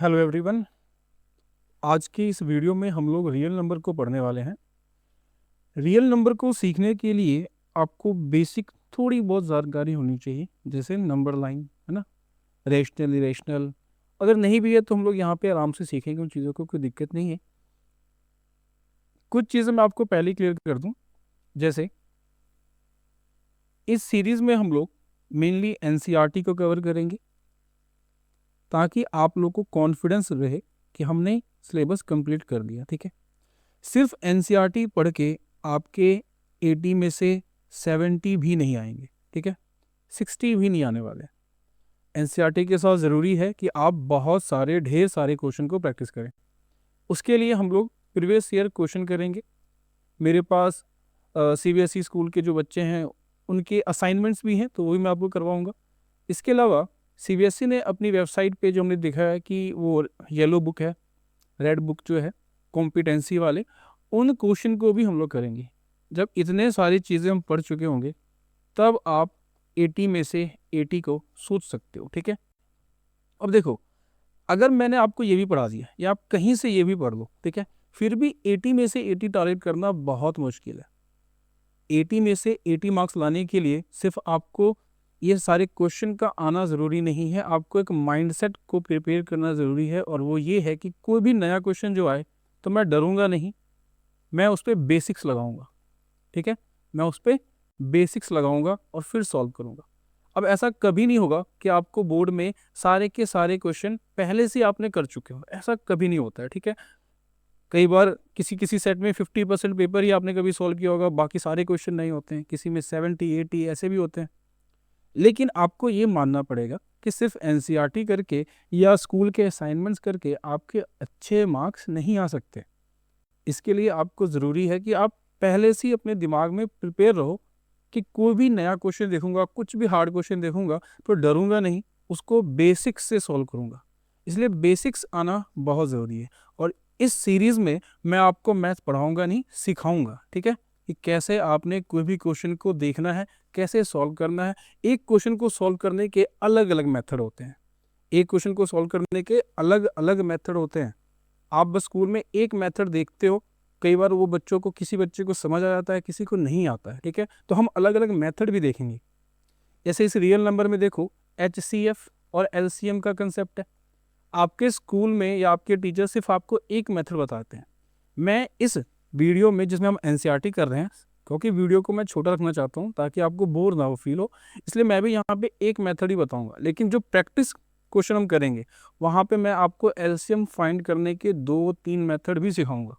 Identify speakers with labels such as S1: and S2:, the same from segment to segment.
S1: Hello everyone. आज की इस वीडियो में हम लोग रियल नंबर को पढ़ने वाले हैं। रियल नंबर को सीखने के लिए आपको बेसिक थोड़ी बहुत जानकारी होनी चाहिए, जैसे नंबर लाइन है ना, रेशनल इरेशनल। अगर नहीं भी है तो हम लोग यहाँ पे आराम से सीखेंगे उन चीज़ों को, कोई दिक्कत नहीं है। कुछ चीज़ें मैं आपको पहले क्लियर कर दूँ। जैसे इस सीरीज़ में हम लोग मेनली एनसीईआरटी को कवर करेंगे, ताकि आप लोग को कॉन्फिडेंस रहे कि हमने सिलेबस कंप्लीट कर दिया। ठीक है, सिर्फ एनसीईआरटी पढ़ के आपके 80 में से 70 भी नहीं आएंगे। ठीक है, 60 भी नहीं आने वाले। एनसीईआरटी के साथ ज़रूरी है कि आप बहुत सारे ढेर सारे क्वेश्चन को प्रैक्टिस करें। उसके लिए हम लोग प्रीवियस ईयर क्वेश्चन करेंगे। मेरे पास सीबीएसई स्कूल के जो बच्चे हैं उनके असाइनमेंट्स भी हैं, तो वो भी मैं आपको करवाऊँगा। इसके अलावा सीबीएसई ने अपनी वेबसाइट पे जो हमने देखा है कि वो येलो बुक है, रेड बुक जो है कॉम्पिटेंसी वाले, उन क्वेश्चन को भी हम लोग करेंगे। जब इतने सारी चीज़ें हम पढ़ चुके होंगे तब आप 80 में से 80 को सोच सकते हो। ठीक है, अब देखो, अगर मैंने आपको ये भी पढ़ा दिया या आप कहीं से ये भी पढ़ लो, ठीक है, फिर भी 80 में से 80 टारगेट करना बहुत मुश्किल है। 80 में से 80 मार्क्स लाने के लिए सिर्फ आपको ये सारे क्वेश्चन का आना ज़रूरी नहीं है, आपको एक माइंडसेट को प्रिपेयर करना ज़रूरी है। और वो ये है कि कोई भी नया क्वेश्चन जो आए तो मैं डरूंगा नहीं, मैं उस पर बेसिक्स लगाऊंगा। ठीक है, मैं उस पर बेसिक्स लगाऊंगा और फिर सॉल्व करूंगा। अब ऐसा कभी नहीं होगा कि आपको बोर्ड में सारे के सारे क्वेश्चन पहले से आपने कर चुके हो, ऐसा कभी नहीं होता है। ठीक है, कई बार किसी किसी सेट में 50% पेपर ही आपने कभी सॉल्व किया होगा, बाकी सारे क्वेश्चन नहीं होते हैं, किसी में 70-80 ऐसे भी होते हैं। लेकिन आपको ये मानना पड़ेगा कि सिर्फ एनसीईआरटी करके या स्कूल के असाइनमेंट्स करके आपके अच्छे मार्क्स नहीं आ सकते। इसके लिए आपको ज़रूरी है कि आप पहले से ही अपने दिमाग में प्रिपेयर रहो कि कोई भी नया क्वेश्चन देखूंगा, कुछ भी हार्ड क्वेश्चन देखूंगा तो डरूंगा नहीं, उसको बेसिक्स से सॉल्व करूंगा। इसलिए बेसिक्स आना बहुत ज़रूरी है। और इस सीरीज़ में मैं आपको मैथ पढ़ाऊंगा नहीं, सिखाऊंगा। ठीक है, कि कैसे आपने कोई भी क्वेश्चन को देखना है, कैसे सॉल्व करना है। एक क्वेश्चन को सॉल्व करने के अलग अलग मेथड होते हैं, एक क्वेश्चन को सॉल्व करने के अलग अलग मेथड होते हैं। आप बस स्कूल में एक मेथड देखते हो, कई बार वो बच्चों को, किसी बच्चे को समझ आ जाता है, किसी को नहीं आता है। ठीक है, तो हम अलग अलग मेथड भी देखेंगे। जैसे इस रियल नंबर में देखो, एचसीएफ और एलसीएम का कंसेप्ट है। आपके स्कूल में या आपके टीचर सिर्फ आपको एक मेथड बताते हैं। मैं इस वीडियो में, जिसमें हम एनसीईआरटी कर रहे हैं, क्योंकि वीडियो को मैं छोटा रखना चाहता हूँ ताकि आपको बोर ना हो फील हो, इसलिए मैं भी यहाँ पे एक मेथड ही बताऊँगा। लेकिन जो प्रैक्टिस क्वेश्चन हम करेंगे वहाँ पे मैं आपको एलसीएम फाइंड करने के 2-3 मेथड भी सिखाऊंगा।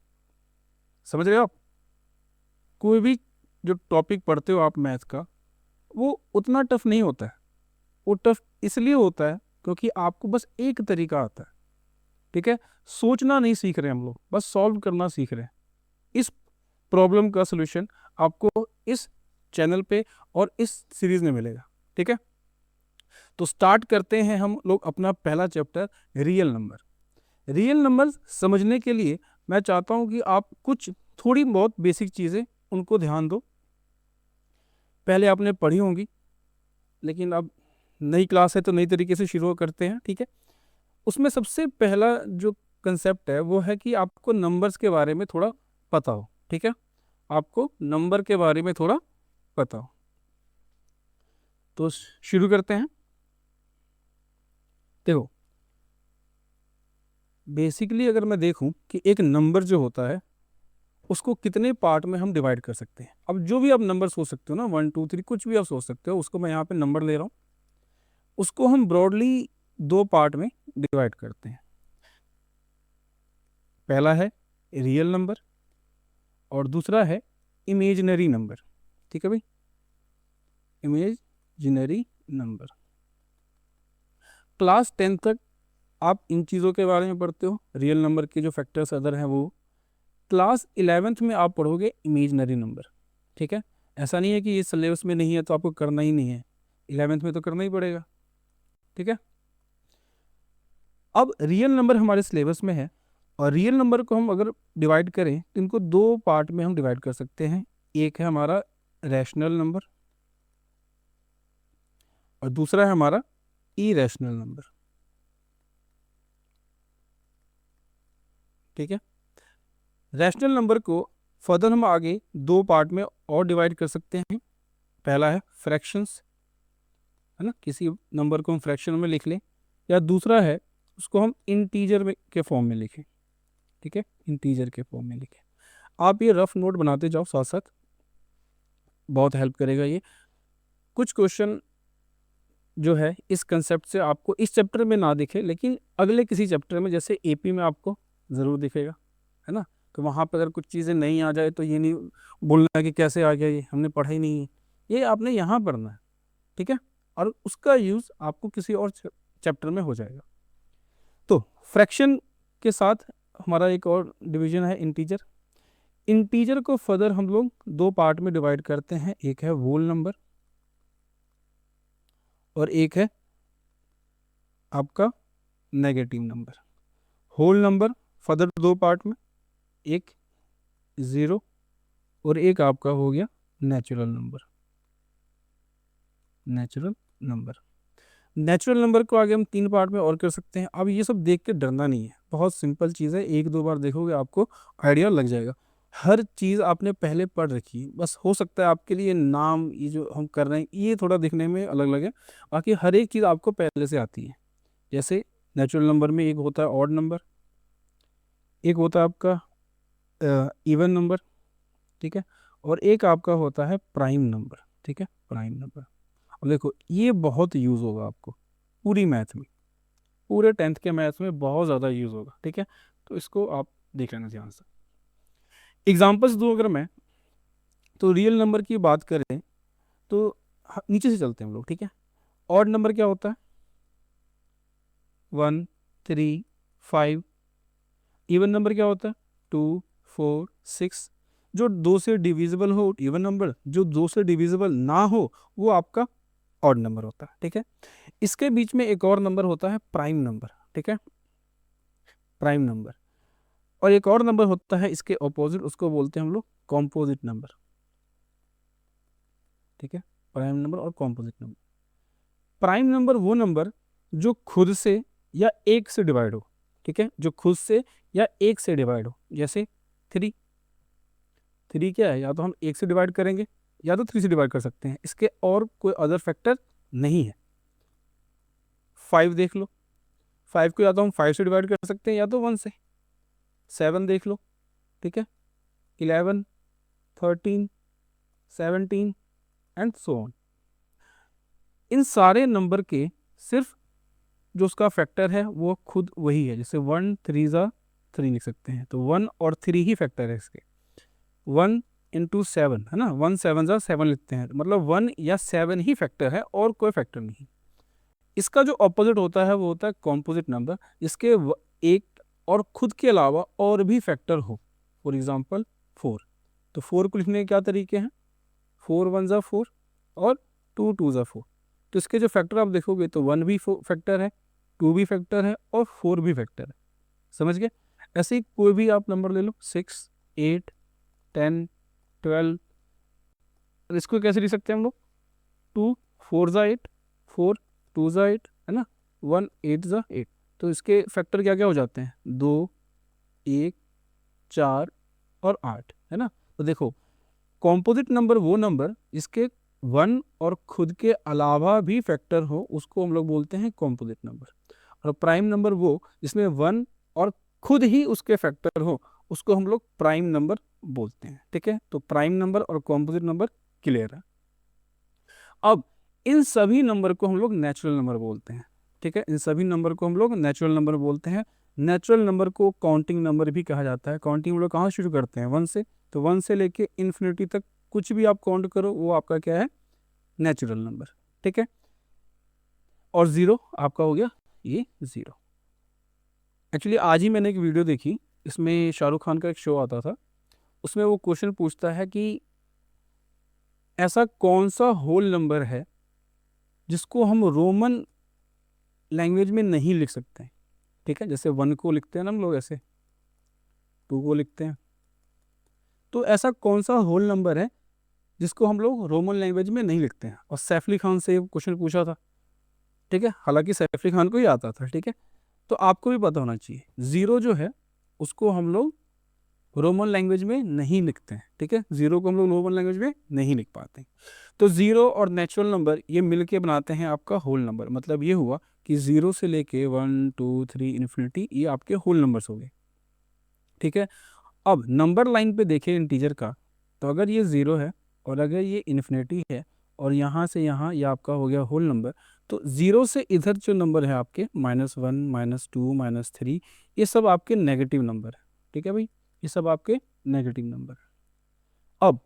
S1: समझ रहे हो आप? कोई भी जो टॉपिक पढ़ते हो आप मैथ का, वो उतना टफ नहीं होता है। वो टफ इसलिए होता है क्योंकि आपको बस एक तरीका आता है। ठीक है, सोचना नहीं सीख रहे हम लोग, बस सॉल्व करना सीख रहे हैं। इस प्रॉब्लम का सलूशन आपको इस चैनल पे और इस सीरीज में मिलेगा। ठीक है, तो स्टार्ट करते हैं हम लोग अपना पहला chapter, real number. Real number समझने के लिए मैं चाहता हूं कि आप कुछ थोड़ी बहुत बेसिक चीज़ें उनको ध्यान दो। पहले आपने पढ़ी होंगी, लेकिन अब नई क्लास है तो नई तरीके से शुरू करते हैं। ठीक है, उसमें सबसे पहला जो कंसेप्ट है वो है कि आपको नंबर्स के बारे में थोड़ा पता हो। ठीक है, आपको नंबर के बारे में थोड़ा पता हो। तो शुरू करते हैं। देखो, बेसिकली अगर मैं देखूं कि एक नंबर जो होता है उसको कितने पार्ट में हम डिवाइड कर सकते हैं। अब जो भी आप नंबर सोच सकते हो ना, 1 2 3 कुछ भी आप सोच सकते हो, उसको मैं यहाँ पे नंबर ले रहा हूँ, उसको हम ब्रॉडली 2 पार्ट में डिवाइड करते हैं। पहला है रियल नंबर और दूसरा है इमेजिनरी नंबर। ठीक है भाई, इमेजिनरी नंबर। क्लास 10 तक आप इन चीज़ों के बारे में पढ़ते हो, रियल नंबर के जो फैक्टर्स अदर हैं वो। क्लास 11th में आप पढ़ोगे इमेजिनरी नंबर। ठीक है, ऐसा नहीं है कि ये सिलेबस में नहीं है तो आपको करना ही नहीं है, 11th में तो करना ही पड़ेगा। ठीक है, अब रियल नंबर हमारे सिलेबस में है, और रियल नंबर को हम अगर डिवाइड करें तो इनको 2 पार्ट में हम डिवाइड कर सकते हैं। एक है हमारा रैशनल नंबर और दूसरा है हमारा इरेशनल नंबर। ठीक है। रैशनल नंबर को फर्दर हम आगे दो पार्ट में और डिवाइड कर सकते हैं। पहला है फ्रैक्शंस, है ना, किसी नंबर को हम फ्रैक्शन में लिख लें, या दूसरा है उसको हम इंटीजर में के फॉर्म में लिखें, ठीक है, इंटीजर के फॉर्म में लिखें। आप ये रफ नोट बनाते जाओ साथ साथ, बहुत हेल्प करेगा ये। कुछ क्वेश्चन जो है इस कंसेप्ट से आपको इस चैप्टर में ना दिखे, लेकिन अगले किसी चैप्टर में जैसे एपी में आपको ज़रूर दिखेगा, है ना। तो वहाँ पर अगर कुछ चीज़ें नहीं आ जाए तो ये नहीं बोलना है कि कैसे आ गया, ये हमने पढ़ा ही नहीं है, ये आपने यहाँ पढ़ना है, ठीक है, और उसका यूज़ आपको किसी और चैप्टर में हो जाएगा। तो फ्रैक्शन के साथ हमारा एक और डिवीजन है इंटीजर। इंटीजर को फर्दर हम लोग दो पार्ट में डिवाइड करते हैं, एक है होल नंबर और एक है आपका negative number. Whole number further दो पार्ट में, एक ज़ीरो और एक आपका हो गया natural number. Natural number, natural number को आगे हम तीन पार्ट में और कर सकते हैं। अब ये सब देख के डरना नहीं है, बहुत सिंपल चीज़ है, एक दो बार देखोगे आपको आइडिया लग जाएगा। हर चीज़ आपने पहले पढ़ रखी है, बस हो सकता है आपके लिए नाम ये जो हम कर रहे हैं ये थोड़ा दिखने में अलग लगे, बाकी हर एक चीज़ आपको पहले से आती है। जैसे नेचुरल नंबर में एक होता है ऑड नंबर, एक होता है आपका इवन नंबर, ठीक है, और एक आपका होता है प्राइम नंबर, ठीक है, प्राइम नंबर। अब देखो ये बहुत यूज़ होगा आपको पूरी मैथ में, पूरे 10th के मैथ में बहुत ज़्यादा यूज़ होगा, ठीक है, तो इसको आप देख लेना ध्यान से। एग्जाम्पल्स दूँ अगर मैं, तो रियल नंबर की बात करें तो नीचे से चलते हैं हम लोग, ठीक है। ऑड नंबर क्या होता है, 1 3 5। इवन नंबर क्या होता है, 2 4 6। जो दो से डिविजिबल हो इवन नंबर, जो दो से डिविजिबल ना हो वो आपका ऑड नंबर होता है, ठीक है। इसके बीच में एक और नंबर होता है प्राइम नंबर, ठीक है, प्राइम नंबर। और एक और नंबर होता है इसके ऑपोजिट, उसको बोलते हैं हम लोग कॉम्पोजिट नंबर, ठीक है, प्राइम नंबर और कॉम्पोजिट नंबर। प्राइम नंबर वो नंबर जो खुद से या एक से डिवाइड हो, ठीक है, जो खुद से या एक से डिवाइड हो। जैसे 3, 3 क्या है, या तो हम एक से डिवाइड करेंगे या तो 3 से डिवाइड कर सकते हैं, इसके और कोई अदर फैक्टर नहीं है। 5 देख लो, 5 को या तो हम 5 से डिवाइड कर सकते हैं या तो 1 से। 7 देख लो, ठीक है, 11 13 17 एंड सो ऑन। इन सारे नंबर के सिर्फ जो उसका फैक्टर है वो खुद वही है। जैसे 1 3 ज़ा 3 लिख सकते हैं, तो 1 और 3 ही फैक्टर है इसके। 1 इंटू 7 है ना, 1 7 ज़ा 7 लिखते हैं, मतलब 1 या 7 ही फैक्टर है और कोई फैक्टर नहीं। इसका जो ऑपोजिट होता है वो होता है कॉम्पोजिट नंबर, जिसके एक और खुद के अलावा और भी फैक्टर हो। फॉर एग्जांपल 4, तो 4 को लिखने के क्या तरीके हैं, 4 1 ज़ा 4 और 2 2 ज़ा 4। तो इसके जो फैक्टर आप देखोगे तो 1 भी फैक्टर है, 2 भी फैक्टर है और 4 भी फैक्टर है। समझ गए। ऐसे ही कोई भी आप नंबर ले लो, 6 8 10 12। इसको कैसे लिख सकते हैं हम लोग, 2 4 ज़ा 8, 4 2 ज़ा 8, है ना, 1 8 ज़ा 8। तो इसके फैक्टर क्या क्या हो जाते हैं, 2 1 4 और 8, है ना। तो देखो कॉम्पोजिट नंबर वो नंबर जिसके 1 और खुद के अलावा भी फैक्टर हो, उसको हम लोग बोलते हैं कॉम्पोजिट नंबर। और प्राइम नंबर वो जिसमें 1 और खुद ही उसके फैक्टर हो, उसको हम लोग प्राइम नंबर बोलते हैं, ठीक है। तो प्राइम नंबर और कॉम्पोजिट नंबर क्लियर है। अब इन सभी नंबर को हम लोग नेचुरल नंबर बोलते हैं, ठीक है, इन सभी नंबर को हम लोग नेचुरल नंबर बोलते हैं। नेचुरल नंबर को काउंटिंग नंबर भी कहा जाता है। काउंटिंग हम लोग कहाँ शुरू करते हैं, 1 से, तो 1 से लेके इन्फिनिटी तक कुछ भी आप काउंट करो वो आपका क्या है, नेचुरल नंबर, ठीक है। और 0 आपका हो गया ये 0। एक्चुअली आज ही मैंने एक वीडियो देखी, इसमें शाहरुख खान का एक शो आता था, उसमें वो क्वेश्चन पूछता है कि ऐसा कौन सा होल नंबर है जिसको हम रोमन लैंग्वेज में नहीं लिख सकते हैं, ठीक है। जैसे 1 को लिखते हैं ना हम लोग, ऐसे 2 को लिखते हैं, तो ऐसा कौन सा होल नंबर है जिसको हम लोग रोमन लैंग्वेज में नहीं लिखते हैं। और सैफ अली खान से क्वेश्चन पूछा था, ठीक है, हालांकि सैफ अली खान को ही आता था, ठीक है। तो आपको भी पता होना चाहिए 0 जो है उसको हम लोग रोमन लैंग्वेज में नहीं लिखते हैं, ठीक है, जीरो को हम लोग रोमन लैंग्वेज में नहीं लिख पाते। तो जीरो और नेचुरल नंबर ये मिलके बनाते हैं आपका होल नंबर। मतलब ये हुआ कि जीरो से लेके 1 2 3 इन्फिनिटी, ये आपके होल नंबर्स हो गए, ठीक है। अब नंबर लाइन पे देखें इंटीजर का, तो अगर ये ज़ीरो है और अगर ये इन्फिनिटी है और यहाँ से यहाँ ये आपका हो गया होल नंबर, तो ज़ीरो से इधर जो नंबर है आपके -1 -2 -3, ये सब आपके नेगेटिव नंबर है, ठीक है भाई, ये सब आपके नेगेटिव नंबर है। अब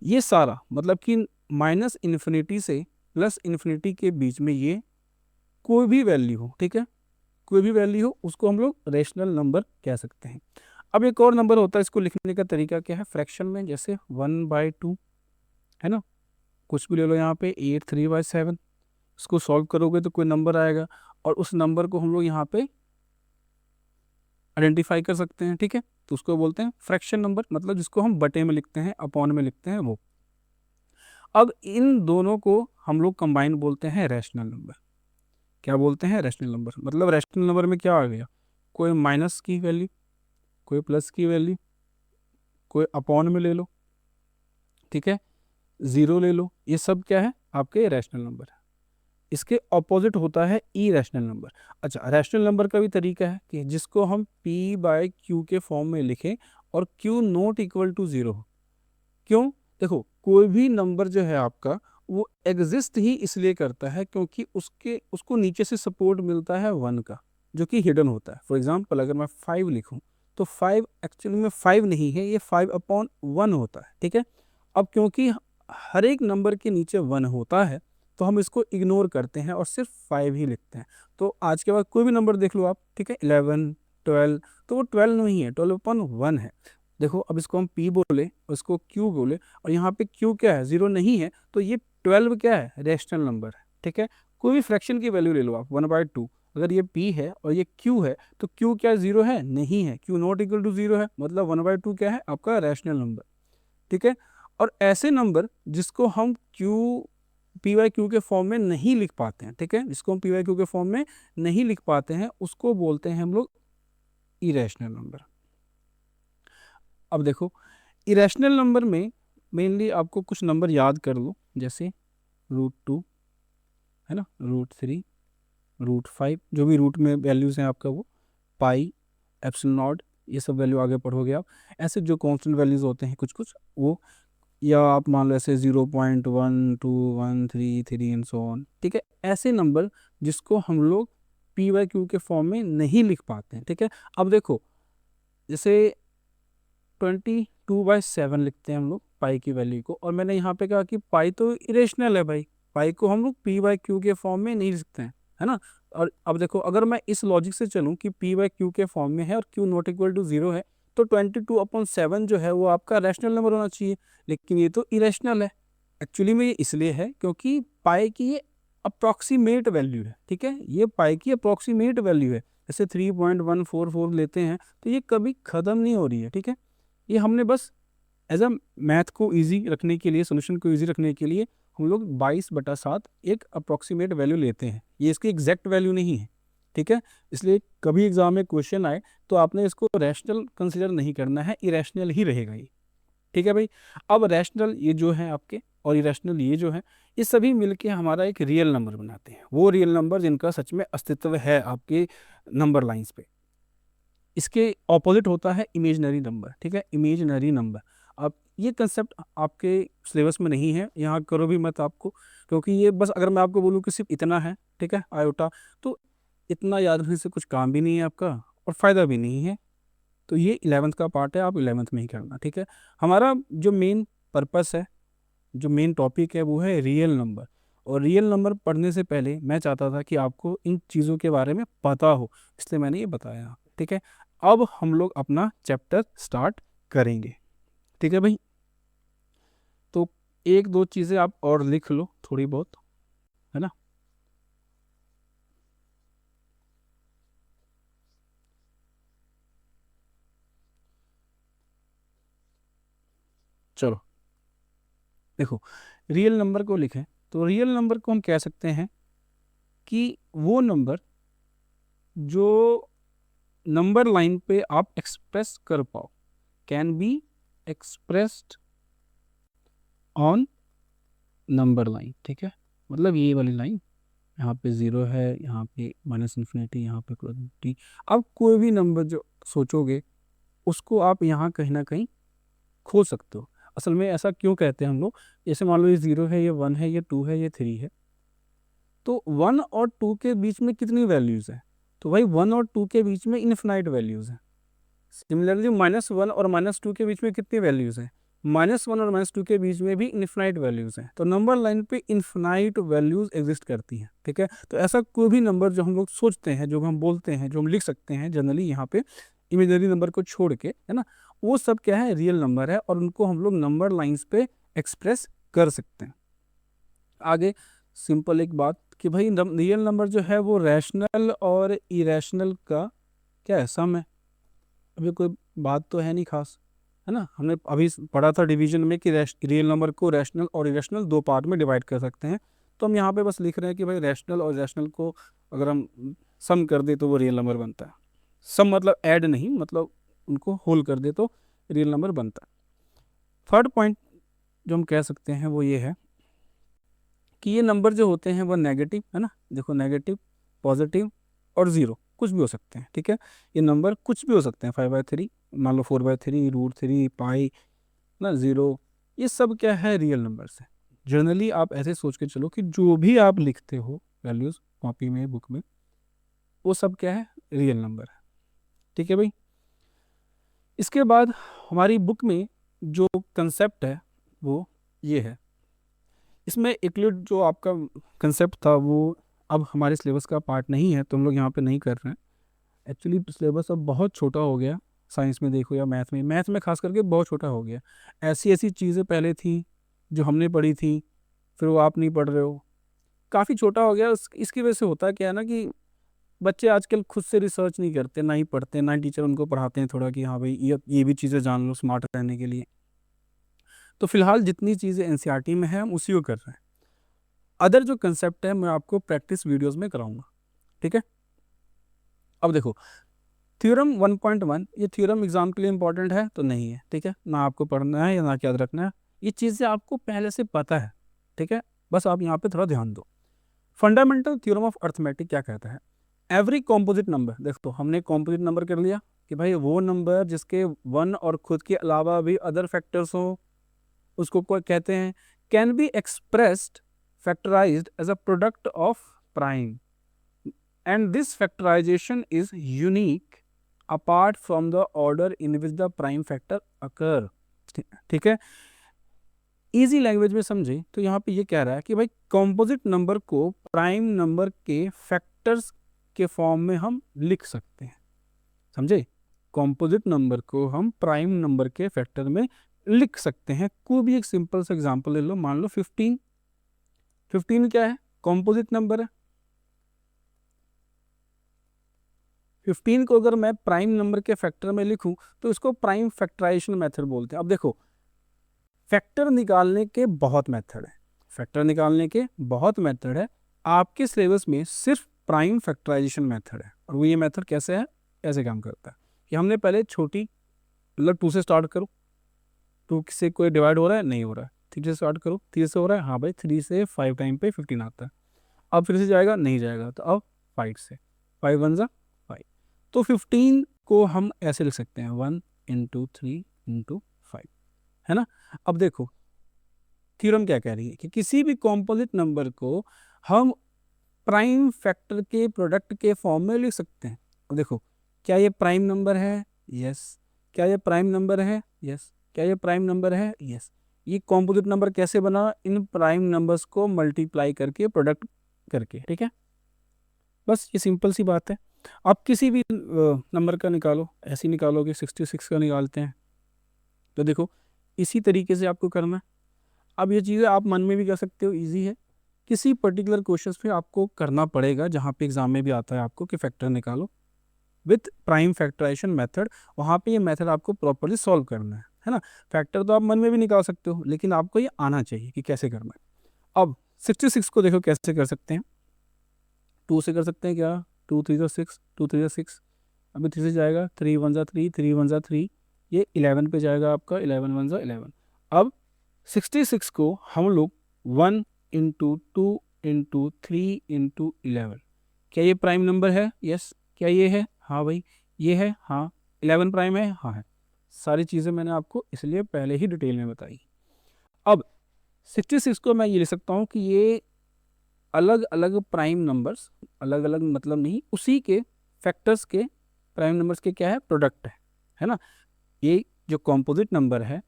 S1: ये सारा मतलब कि माइनस इन्फिनिटी से प्लस इन्फिनिटी के बीच में ये कोई भी वैल्यू हो, ठीक है, कोई भी वैल्यू हो, उसको हम लोग रेशनल नंबर कह सकते हैं। अब एक और नंबर होता है, इसको लिखने का तरीका क्या है, फ्रैक्शन में, जैसे 1/2 है ना, कुछ भी ले लो यहाँ पे 8 3/7, इसको सॉल्व करोगे तो कोई नंबर आएगा और उस नंबर को हम लोग यहाँ पे आइडेंटिफाई कर सकते हैं, ठीक है। तो उसको बोलते हैं फ्रैक्शन नंबर, मतलब जिसको हम बटे में लिखते हैं, अपॉन में लिखते हैं वो। अब इन दोनों को हम लोग कंबाइन बोलते हैं रैशनल नंबर। क्या बोलते हैं, रैशनल नंबर। मतलब रैशनल नंबर में क्या आ गया, कोई माइनस की वैल्यू, कोई प्लस की वैल्यू, कोई अपॉन में ले लो, ठीक है, ज़ीरो ले लो, ये सब क्या है आपके रैशनल नंबर है। इसके ऑपोजिट होता है इरेशनल नंबर। अच्छा, रैशनल नंबर का भी तरीका है कि जिसको हम p/q के फॉर्म में लिखें और q not equal to zero हो। क्यों, देखो कोई भी नंबर जो है आपका वो एग्जिस्ट ही इसलिए करता है क्योंकि उसको नीचे से सपोर्ट मिलता है 1 का, जो कि हिडन होता है। फॉर एग्जांपल अगर मैं 5 लिखूं तो 5 एक्चुअली में 5 नहीं है, ये 5/1 होता है, ठीक है। अब क्योंकि हर एक नंबर के नीचे 1 होता है तो हम इसको इग्नोर करते हैं और सिर्फ 5 ही लिखते हैं। तो आज के बाद कोई भी नंबर देख लो आप, ठीक है, 11 12, तो वो 12 नहीं है, 12/1 है। देखो अब इसको हम p बोले और इसको q बोले और यहाँ पे q क्या है, ज़ीरो नहीं है, तो ये 12 क्या है, रैशनल नंबर है, ठीक है। कोई भी फ्रैक्शन की वैल्यू ले लो आप, 1/2, अगर ये p है और ये q है तो q क्या ज़ीरो है, नहीं है, q not equal to zero है, मतलब 1/2 क्या है आपका रैशनल नंबर, ठीक है। और ऐसे नंबर जिसको हम p/q के फॉर्म में नहीं लिख पाते हैं, ठीक है, जिसको हम p/q के फॉर्म में नहीं लिख पाते हैं उसको बोलते हैं हम लोग इरेशनल नंबर। अब देखो इरेशनल नंबर में मेनली आपको कुछ नंबर याद कर लो, जैसे √2 है ना, √3, √5, जो भी रूट में वैल्यूज़ हैं आपका वो, पाई, एप्सिलॉन, ये सब वैल्यू आगे पढ़ोगे आप। ऐसे जो कांस्टेंट वैल्यूज़ होते हैं कुछ कुछ वो, या आप मान लो ऐसे 0.1213 एंड सो ऑन, ठीक है। ऐसे नंबर जिसको हम लोग p/q के फॉर्म में नहीं लिख पाते हैं, ठीक है। अब देखो जैसे 22/7 लिखते हैं हम लोग पाई की वैल्यू को, और मैंने यहाँ पे कहा कि पाई तो इरेशनल है भाई, पाई को हम लोग p/q के फॉर्म में नहीं लिखते हैं, है ना। और अब देखो अगर मैं इस लॉजिक से चलूँ कि p/q के फॉर्म में है और q not equal to zero है, तो 22/7 जो है वो आपका रैशनल नंबर होना चाहिए, लेकिन ये तो इरेशनल है। एक्चुअली में ये इसलिए है क्योंकि पाई की ये अप्रॉक्सीमेट वैल्यू है, ठीक है, ये पाई की अप्रॉक्सीमेट वैल्यू है। जैसे 3.144 लेते हैं तो ये कभी ख़त्म नहीं हो रही है, ठीक है। ये हमने बस एज अ मैथ को इजी रखने के लिए, सोल्यूशन को इजी रखने के लिए हम लोग 22/7 एक अप्रॉक्सीमेट वैल्यू लेते हैं, ये इसकी एग्जैक्ट वैल्यू नहीं है, ठीक है। इसलिए कभी एग्जाम में क्वेश्चन आए तो आपने इसको रैशनल कंसिडर नहीं करना है, इरेशनल ही रहेगा ये, ठीक है भाई। अब रैशनल ये जो है आपके और इरेशनल ये जो है, ये सभी मिलके हमारा एक रियल नंबर बनाते हैं, वो रियल नंबर जिनका सच में अस्तित्व है आपके नंबर लाइंस पे। इसके ऑपोजिट होता है इमेजिनरी नंबर, ठीक है, इमेजिनरी नंबर। अब ये कंसेप्ट आपके सिलेबस में नहीं है, यहाँ करो भी मत आपको, क्योंकि ये बस अगर मैं आपको बोलूँ कि सिर्फ इतना है, ठीक है, आयोटा, तो इतना याद रखने से कुछ काम भी नहीं है आपका और फ़ायदा भी नहीं है। तो ये 11th का पार्ट है, आप 11th में ही करना, ठीक है। हमारा जो मेन पर्पस है, जो मेन टॉपिक है वो है रियल नंबर, और रियल नंबर पढ़ने से पहले मैं चाहता था कि आपको इन चीज़ों के बारे में पता हो, इसलिए मैंने ये बताया, ठीक है। अब हम लोग अपना चैप्टर स्टार्ट करेंगे, ठीक है भाई। तो एक दो चीज़ें आप और लिख लो थोड़ी बहुत, है ना। चलो देखो, रियल नंबर को लिखें तो रियल नंबर को हम कह सकते हैं कि वो नंबर जो नंबर लाइन पे आप एक्सप्रेस कर पाओ, can be expressed on number line, ठीक है। मतलब ये वाली लाइन, यहाँ पे 0 है, यहाँ पे माइनस इन्फिनिटी, यहाँ पे +∞। अब कोई भी नंबर जो सोचोगे उसको आप यहाँ कहीं ना कहीं खो सकते हो। असल में ऐसा क्यों कहते हैं हम लोग, जैसे मान लो ये 0 है, ये 1 है, ये 2 है, ये 3 है, तो 1 और 2 के बीच में कितनी वैल्यूज़ है, तो भाई 1 और 2 के बीच में इनफिनाइट वैल्यूज़ हैं। सिमिलरली -1 और -2 के बीच में कितनी वैल्यूज़ हैं, -1 और -2 के बीच में भी इनफिनाइट वैल्यूज़ हैं। तो नंबर लाइन पे इनफिनाइट वैल्यूज़ एग्जिस्ट करती हैं, ठीक है। तो ऐसा कोई भी नंबर जो हम लोग सोचते हैं, जो हम बोलते हैं, जो हम लिख सकते हैं जनरली यहाँ पे इमेजनरी नंबर को छोड़ के, है ना, वो सब क्या है, रियल नंबर है, और उनको हम लोग नंबर लाइन्स पे एक्सप्रेस कर सकते हैं। आगे सिंपल एक बात कि भाई रियल नंबर जो है वो रैशनल और इरेशनल का क्या है, सम है। अभी कोई बात तो है नहीं खास, है ना। हमने अभी पढ़ा था डिवीजन में कि रियल नंबर को रैशनल और इरेशनल दो पार्ट में डिवाइड कर सकते हैं। तो हम यहाँ पे बस लिख रहे हैं कि भाई रैशनल और इरेशनल को अगर हम सम कर दे तो वो रियल नंबर बनता है। सम मतलब ऐड नहीं, मतलब उनको होल कर दे तो रियल नंबर बनता है। थर्ड पॉइंट जो हम कह सकते हैं वो ये है कि ये नंबर जो होते हैं वो नेगेटिव, है ना, देखो नेगेटिव, पॉजिटिव और 0 कुछ भी हो सकते हैं, ठीक है। ये नंबर कुछ भी हो सकते हैं, 5/3 मान लो, 4/3, √3, पाई ना, 0, ये सब क्या है, रियल नंबर्स है। जनरली आप ऐसे सोच के चलो कि जो भी आप लिखते हो वैल्यूज़ कॉपी में, बुक में, वो सब क्या है, रियल नंबर है, ठीक है भाई। इसके बाद हमारी बुक में जो कंसेप्ट है वो ये है। इसमें यूक्लिड जो आपका कंसेप्ट था वो अब हमारे सिलेबस का पार्ट नहीं है, तो हम लोग यहाँ पे नहीं कर रहे हैं। एक्चुअली सिलेबस अब बहुत छोटा हो गया, साइंस में देखो या मैथ में खास करके बहुत छोटा हो गया। ऐसी ऐसी चीज़ें पहले थी जो हमने पढ़ी थी, फिर वो आप नहीं पढ़ रहे हो, काफ़ी छोटा हो गया। इसकी वजह से होता क्या है ना कि बच्चे आजकल खुद से रिसर्च नहीं करते, ना ही पढ़ते, ना ही टीचर उनको पढ़ाते हैं थोड़ा कि हाँ भाई ये भी चीज़ें जान लो स्मार्ट रहने के लिए। तो फिलहाल जितनी चीज़ें एनसीईआरटी में है हम उसी को कर रहे हैं। अदर जो कंसेप्ट है मैं आपको प्रैक्टिस वीडियोस में कराऊंगा, ठीक है। अब देखो थ्योरम 1.1, ये थ्योरम एग्जाम के लिए इंपॉर्टेंट है तो नहीं है, ठीक है, ना आपको पढ़ना है या ना याद रखना है, ये चीज़ें आपको पहले से पता है, ठीक है। बस आप यहाँ पे थोड़ा ध्यान दो। फंडामेंटल थ्योरम ऑफ अर्थमेटिक क्या कहता है, एवरी कॉम्पोजिट नंबर, देखो हमने कॉम्पोजिट नंबर कर लिया कि भाई वो नंबर जिसके 1 और खुद के अलावा भी अदर फैक्टर्स हो उसको कोई कहते हैं, can be expressed factorized as a product of prime, and this factorization is unique apart from the order in which the prime factor occur, ठीक है। इजी लैंग्वेज में समझे तो यहाँ पे ये कह रहा है कि भाई कंपोजिट नंबर को प्राइम नंबर के फैक्टर्स के फॉर्म में हम लिख सकते हैं, समझे। कंपोजिट नंबर को हम प्राइम नंबर के फैक्टर में लिख सकते हैं। कोई भी एक सिंपल सा एग्जांपल ले लो, मान लो 15 क्या है, कॉम्पोजिट नंबर है। 15 को अगर मैं प्राइम नंबर के फैक्टर में लिखूं तो इसको प्राइम फैक्टराइजेशन मेथड बोलते हैं। अब देखो फैक्टर निकालने के बहुत मेथड है, फैक्टर निकालने के बहुत मेथड है, आपके सिलेबस में सिर्फ प्राइम फैक्टराइजेशन मेथड है। और वो ये मेथड कैसे है, कैसे काम करता है कि हमने पहले छोटी मतलब 2 से स्टार्ट करो, 2 से कोई डिवाइड हो रहा है, नहीं हो रहा है, 3 से स्टार्ट करो, 3 से हो रहा है, हाँ भाई 3 से 5 टाइम पे 15 आता है। अब फिर से जाएगा, नहीं जाएगा, तो अब 5 से 5 1 जा 5, तो 15 को हम ऐसे लिख सकते हैं 1 × 3 × 5, है ना। अब देखो थ्योरम क्या कह रही है कि किसी भी कॉम्पोजिट नंबर को हम प्राइम फैक्टर के प्रोडक्ट के फॉर्म में लिख सकते हैं। अब देखो क्या ये प्राइम नंबर है, यस। क्या ये प्राइम नंबर है, यस। क्या ये प्राइम नंबर है, यस। ये कॉम्पोजिट नंबर कैसे बना, इन प्राइम नंबर्स को मल्टीप्लाई करके प्रोडक्ट करके, ठीक है। बस ये सिंपल सी बात है। आप किसी भी नंबर का निकालो, ऐसे ही निकालोगे, 66 का निकालते हैं तो देखो इसी तरीके से आपको करना है। अब ये चीज़ें आप मन में भी कर सकते हो, इजी है। किसी पर्टिकुलर क्वेश्चन पे आपको करना पड़ेगा जहाँ पे एग्जाम में भी आता है आपको कि फैक्टर निकालो विथ प्राइम फैक्टराइजेशन मेथड, वहाँ पे ये मेथड आपको प्रॉपरली सॉल्व करना है ना। फैक्टर तो आप मन में भी निकाल सकते हो लेकिन आपको ये आना चाहिए कि कैसे करना है। अब 66 को देखो कैसे कर सकते हैं, 2 से कर सकते हैं क्या, 2 3 6, 2 3 6, अभी 3 से जाएगा, 3 1 जा 3, 3 1 जा 3, ये 11 पे जाएगा आपका, 11 1 जा 11। अब 66 को हम लोग 1 इंटू 2 इंटू 3 इंटू 11, क्या ये प्राइम नंबर है? यस। क्या ये है? हाँ भाई ये है। हाँ 11 प्राइम है। हाँ है। सारी चीज़ें मैंने आपको इसलिए पहले ही डिटेल में बताई। अब 66 को मैं ये लिख सकता हूँ कि ये अलग अलग प्राइम नंबर्स, अलग अलग मतलब नहीं, उसी के फैक्टर्स के प्राइम नंबर्स के क्या है? प्रोडक्ट है ना। ये जो कॉम्पोजिट नंबर है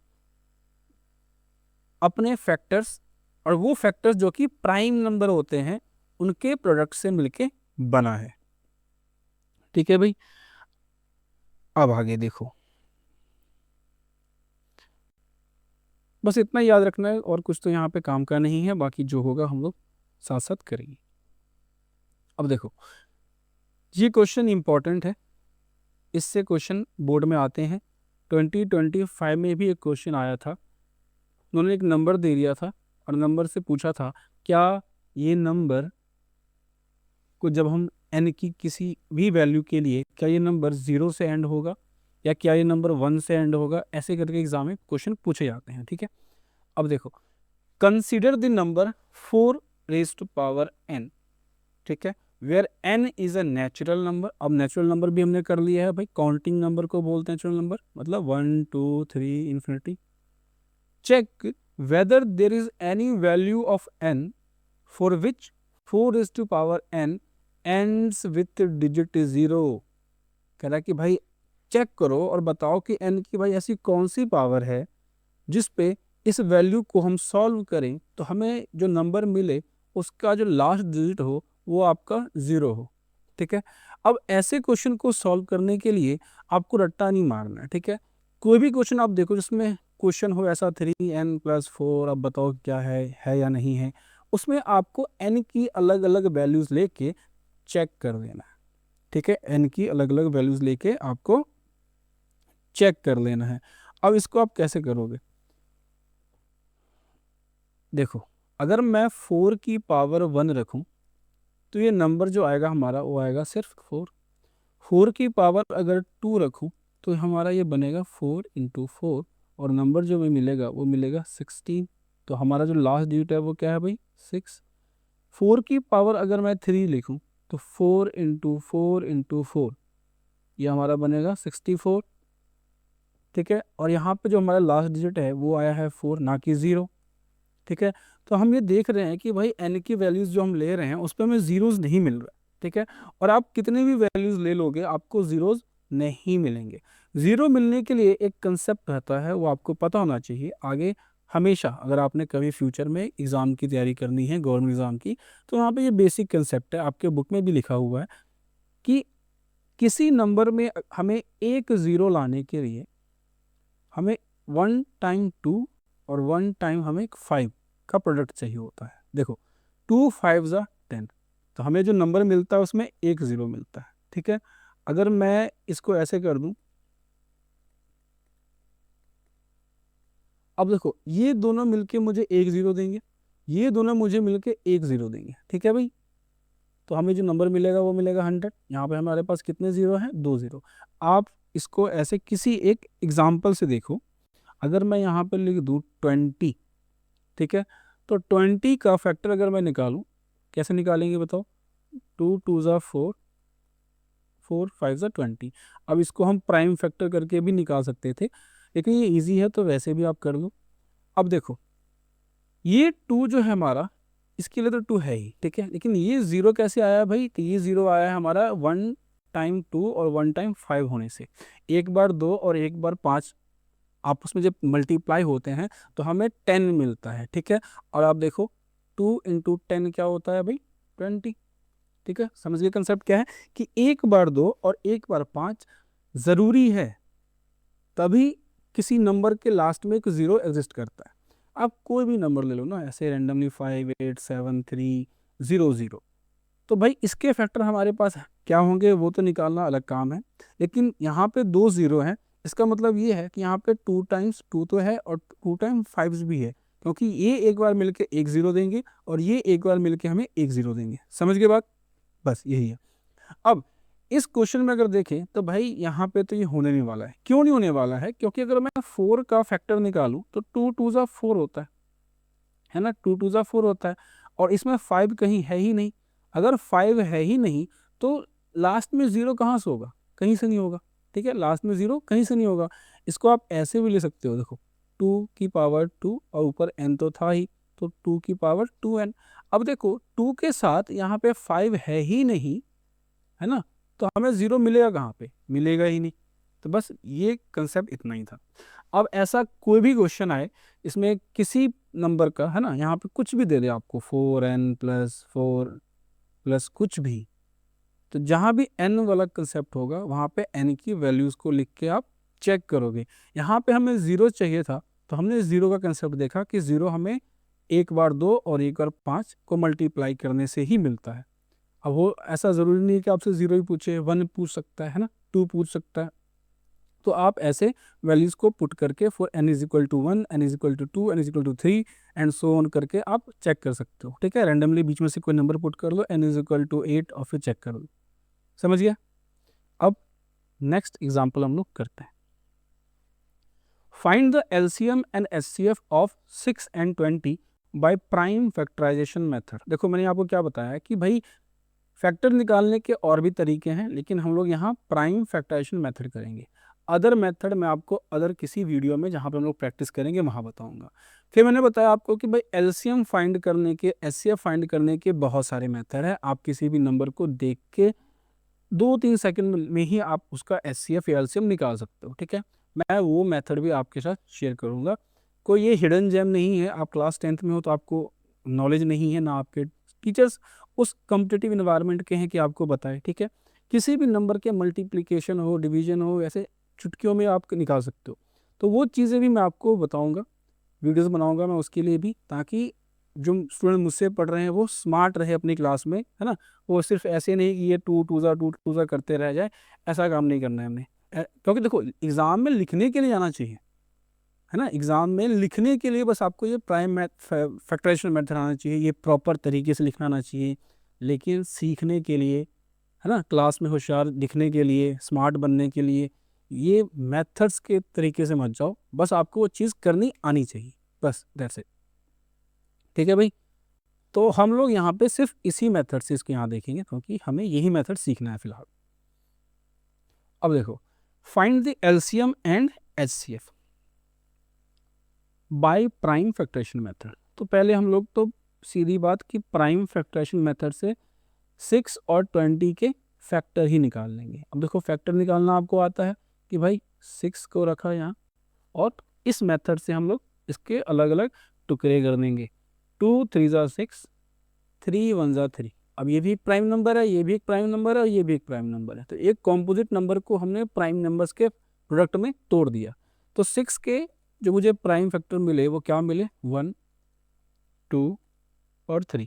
S1: अपने फैक्टर्स और वो फैक्टर्स जो कि प्राइम नंबर होते हैं उनके प्रोडक्ट से मिलके बना है। ठीक है भाई, अब आगे देखो, बस इतना याद रखना है और कुछ तो यहाँ पे काम का नहीं है, बाकी जो होगा हम लोग साथ साथ करेंगे। अब देखो ये क्वेश्चन इंपॉर्टेंट है, इससे क्वेश्चन बोर्ड में आते हैं। 2025 में भी एक क्वेश्चन आया था, उन्होंने एक नंबर दे दिया था और नंबर से पूछा था क्या ये नंबर को जब हम n की किसी भी वैल्यू के लिए, क्या ये नंबर 0 से एंड होगा या क्या ये नंबर 1 से एंड होगा, ऐसे करके एग्जाम में क्वेश्चन पूछे जाते हैं। ठीक है, अब देखो, consider the number 4 raise to power n, ठीक है, where n is a natural number. अब नेचुरल नंबर भी हमने कर लिया है भाई, काउंटिंग नंबर को बोलते हैं नेचुरल नंबर, मतलब 1 2 3 infinity. Check whether there is any value of n for which 4 raise to power n ends with digit 0। कह रहा है कि भाई चेक करो और बताओ कि n की भाई ऐसी कौन सी पावर है जिस पे इस वैल्यू को हम सॉल्व करें तो हमें जो नंबर मिले उसका जो लास्ट डिजिट हो वो आपका 0 हो। ठीक है, अब ऐसे क्वेश्चन को सॉल्व करने के लिए आपको रट्टा नहीं मारना है। ठीक है, कोई भी क्वेश्चन आप देखो जिसमें क्वेश्चन हो ऐसा 3n+4, अब बताओ क्या है या नहीं है, उसमें आपको n की अलग अलग वैल्यूज लेके चेक कर लेना है। ठीक है, n की अलग अलग वैल्यूज लेके आपको चेक कर लेना है। अब इसको आप कैसे करोगे? देखो, अगर मैं 4 की पावर 1 रखूं तो ये नंबर जो आएगा हमारा वो आएगा सिर्फ 4। 4 की पावर अगर 2 रखूं तो हमारा ये बनेगा 4 इंटू 4, और नंबर जो हमें मिलेगा वो मिलेगा 16। तो हमारा जो लास्ट डिजिट है वो क्या है भाई? 6। 4 की पावर अगर मैं 3 लिखूं तो 4 इंटू 4 इंटू 4, ये हमारा बनेगा 64। ठीक है, और यहाँ पे जो हमारा लास्ट डिजिट है वो आया है 4, ना कि 0। ठीक है, तो हम ये देख रहे हैं कि भाई n की वैल्यूज जो हम ले रहे हैं उस पर हमें जीरोस नहीं मिल रहा। ठीक है, और आप कितने भी वैल्यूज ले लोगे आपको जीरोस नहीं मिलेंगे। जीरो मिलने के लिए एक कंसेप्ट रहता है, वो आपको पता होना चाहिए आगे। हमेशा अगर आपने कभी फ्यूचर में एग्ज़ाम की तैयारी करनी है, गवर्नमेंट एग्ज़ाम की, तो यहाँ पे ये बेसिक कंसेप्ट है, आपके बुक में भी लिखा हुआ है कि किसी नंबर में हमें एक ज़ीरो लाने के लिए हमें 1 टाइम 2 और 1 टाइम हमें 5 का प्रोडक्ट चाहिए होता है। देखो 2 5 ज़ा 10, तो हमें जो नंबर मिलता है उसमें एक ज़ीरो मिलता है। ठीक है, अगर मैं इसको ऐसे कर दूं, अब देखो ये दोनों मिलके मुझे एक ज़ीरो देंगे, ये दोनों मुझे मिलके एक ज़ीरो देंगे। ठीक है भाई, तो हमें जो नंबर मिलेगा वो मिलेगा 100। यहाँ पे हमारे पास कितने ज़ीरो हैं? 2 ज़ीरो। आप इसको ऐसे किसी एक एग्जाम्पल से देखो, अगर मैं यहाँ पर लिख दूँ 20, ठीक है, तो 20 का फैक्टर अगर मैं निकालूं, कैसे निकालेंगे बताओ? 2 2 ज़ा 4, 4 5 ज़ा 20। अब इसको हम प्राइम फैक्टर करके भी निकाल सकते थे, लेकिन ये इजी है तो वैसे भी आप कर लो। अब देखो ये 2 जो है हमारा, इसके लिए तो 2 है ही, ठीक है, लेकिन ये ज़ीरो कैसे आया भाई? तो ये ज़ीरो आया है हमारा 1 टाइम 2 और 1 टाइम 5 होने से। एक बार 2 और एक बार 5 आपस में जब मल्टीप्लाई होते हैं तो हमें 10 मिलता है। ठीक है, और आप देखो 2 इंटू 10 क्या होता है भाई? 20। ठीक है, समझ गए कंसेप्ट क्या है कि एक बार 2 और एक बार 5 ज़रूरी है, तभी किसी नंबर के लास्ट में एक ज़ीरो एग्जिस्ट करता है। आप कोई भी नंबर ले लो ना ऐसे रैंडमली, 5 8 7 3 0 0, तो भाई इसके फैक्टर हमारे पास क्या होंगे वो तो निकालना अलग काम है, लेकिन यहाँ पे 2 ज़ीरो हैं, इसका मतलब ये है कि यहाँ पे 2 टाइम्स 2 तो है और 2 टाइम 5 भी है, क्योंकि ये एक बार मिलके एक ज़ीरो देंगे और ये एक बार मिलके हमें एक ज़ीरो देंगे। समझ गए बात? बस यही है। अब इस क्वेश्चन में अगर देखें तो भाई यहाँ पे तो ये होने नहीं वाला है। क्यों नहीं होने वाला है? क्योंकि अगर मैं 4 का फैक्टर निकालूं तो 2 2 जा 4 होता है ना, 2 2 जा 4 होता है, और इसमें 5 कहीं है ही नहीं। अगर 5 है ही नहीं तो लास्ट में 0 कहाँ से होगा? कहीं से नहीं होगा। ठीक है, लास्ट में 0 कहीं से नहीं होगा। इसको आप ऐसे भी ले सकते हो, देखो 2 की पावर 2 और ऊपर n तो था ही, तो 2 की पावर 2n। अब देखो 2 के साथ यहाँ पे 5 है ही नहीं, है ना, तो हमें 0 मिलेगा कहाँ पे? मिलेगा ही नहीं। तो बस ये कंसेप्ट इतना ही था। अब ऐसा कोई भी क्वेश्चन आए, इसमें किसी नंबर का, है ना, यहाँ पे कुछ भी दे दे आपको 4n प्लस 4 प्लस कुछ भी, तो जहाँ भी n वाला कंसेप्ट होगा वहाँ पे n की वैल्यूज़ को लिख के आप चेक करोगे। यहाँ पे हमें 0 चाहिए था, तो हमने 0 का कंसेप्ट देखा कि 0 हमें एक बार 2 और एक बार 5 को मल्टीप्लाई करने से ही मिलता है। अब वो ऐसा ज़रूरी नहीं है कि आपसे 0 ही पूछे, 1 पूछ सकता है ना, 2 पूछ सकता है। तो आप ऐसे वैल्यूज़ को पुट करके for n is equal to 1, n is equal to 2, n is equal to 3 and so on करके आप चेक कर सकते हो। ठीक है, रैंडमली बीच में से कोई नंबर पुट कर लो, n इज इक्वल टू 8 और फिर चेक कर लो। समझ गया? अब नेक्स्ट एग्जाम्पल हम लोग करते हैं। Find the LCM and HCF of 6 and 20 by prime factorisation method. देखो मैंने आपको क्या बताया कि भाई फैक्टर निकालने के और भी तरीके हैं, लेकिन हम लोग यहाँ प्राइम फैक्टराइजेशन मेथड करेंगे। अदर मेथड मैं आपको अदर किसी वीडियो में जहाँ पे हम लोग प्रैक्टिस करेंगे वहाँ बताऊंगा। फिर मैंने बताया आपको कि भाई एलसीएम फाइंड करने के, एचसीएफ फाइंड करने के बहुत सारे मेथड है। आप किसी भी नंबर को देख के 2-3 सेकंड में ही आप उसका एचसीएफ या एलसीएम निकाल सकते हो। ठीक है, मैं वो मेथड भी आपके साथ शेयर करूँगा। कोई ये हिडन जेम नहीं है। आप क्लास 10th में हो तो आपको नॉलेज नहीं है, ना आपके टीचर्स उस कॉम्पिटिटिव इन्वायरमेंट के हैं कि आपको बताए। ठीक है, किसी भी नंबर के मल्टीप्लिकेशन हो, डिवीजन हो, ऐसे चुटकियों में आप निकाल सकते हो। तो वो चीज़ें भी मैं आपको बताऊंगा, वीडियोस बनाऊंगा मैं उसके लिए भी, ताकि जो स्टूडेंट मुझसे पढ़ रहे हैं वो स्मार्ट रहे अपनी क्लास में, है ना। वो सिर्फ ऐसे नहीं कि ये 2 2 2 करते रह जाए, ऐसा काम नहीं करना है हमने। क्योंकि देखो एग्ज़ाम में लिखने के लिए जाना चाहिए, है ना। एग्ज़ाम में लिखने के लिए बस आपको ये प्राइम मैथ फैक्टराइजेशन मेथड आना चाहिए, ये प्रॉपर तरीके से लिखना आना चाहिए। लेकिन सीखने के लिए, है ना, क्लास में होशियार दिखने के लिए, स्मार्ट बनने के लिए, ये मेथड्स के तरीके से मत जाओ। बस आपको वो चीज़ करनी आनी चाहिए, बस दैट्स इट। ठीक है भाई, तो हम लोग यहाँ पे सिर्फ इसी मेथड से इसको यहाँ देखेंगे, क्योंकि हमें यही मेथड सीखना है फिलहाल। अब देखो, find the LCM and HCF by prime factorisation method. तो पहले हम लोग तो सीधी बात कि प्राइम फैक्टराइजेशन मेथड से 6 और 20 के फैक्टर ही निकाल लेंगे। अब देखो फैक्टर निकालना आपको आता है कि भाई 6 को रखा यहाँ, और इस मेथड से हम लोग इसके अलग अलग टुकड़े कर देंगे। 2 3 जा 6, 3 1 जा 3। अब ये भी प्राइम नंबर है, ये भी एक प्राइम नंबर है, और ये भी एक प्राइम नंबर है। तो एक कॉम्पोजिट नंबर को हमने प्राइम नंबर्स के प्रोडक्ट में तोड़ दिया। तो 6 के जो मुझे प्राइम फैक्टर मिले वो क्या मिले? 1 2 और 3।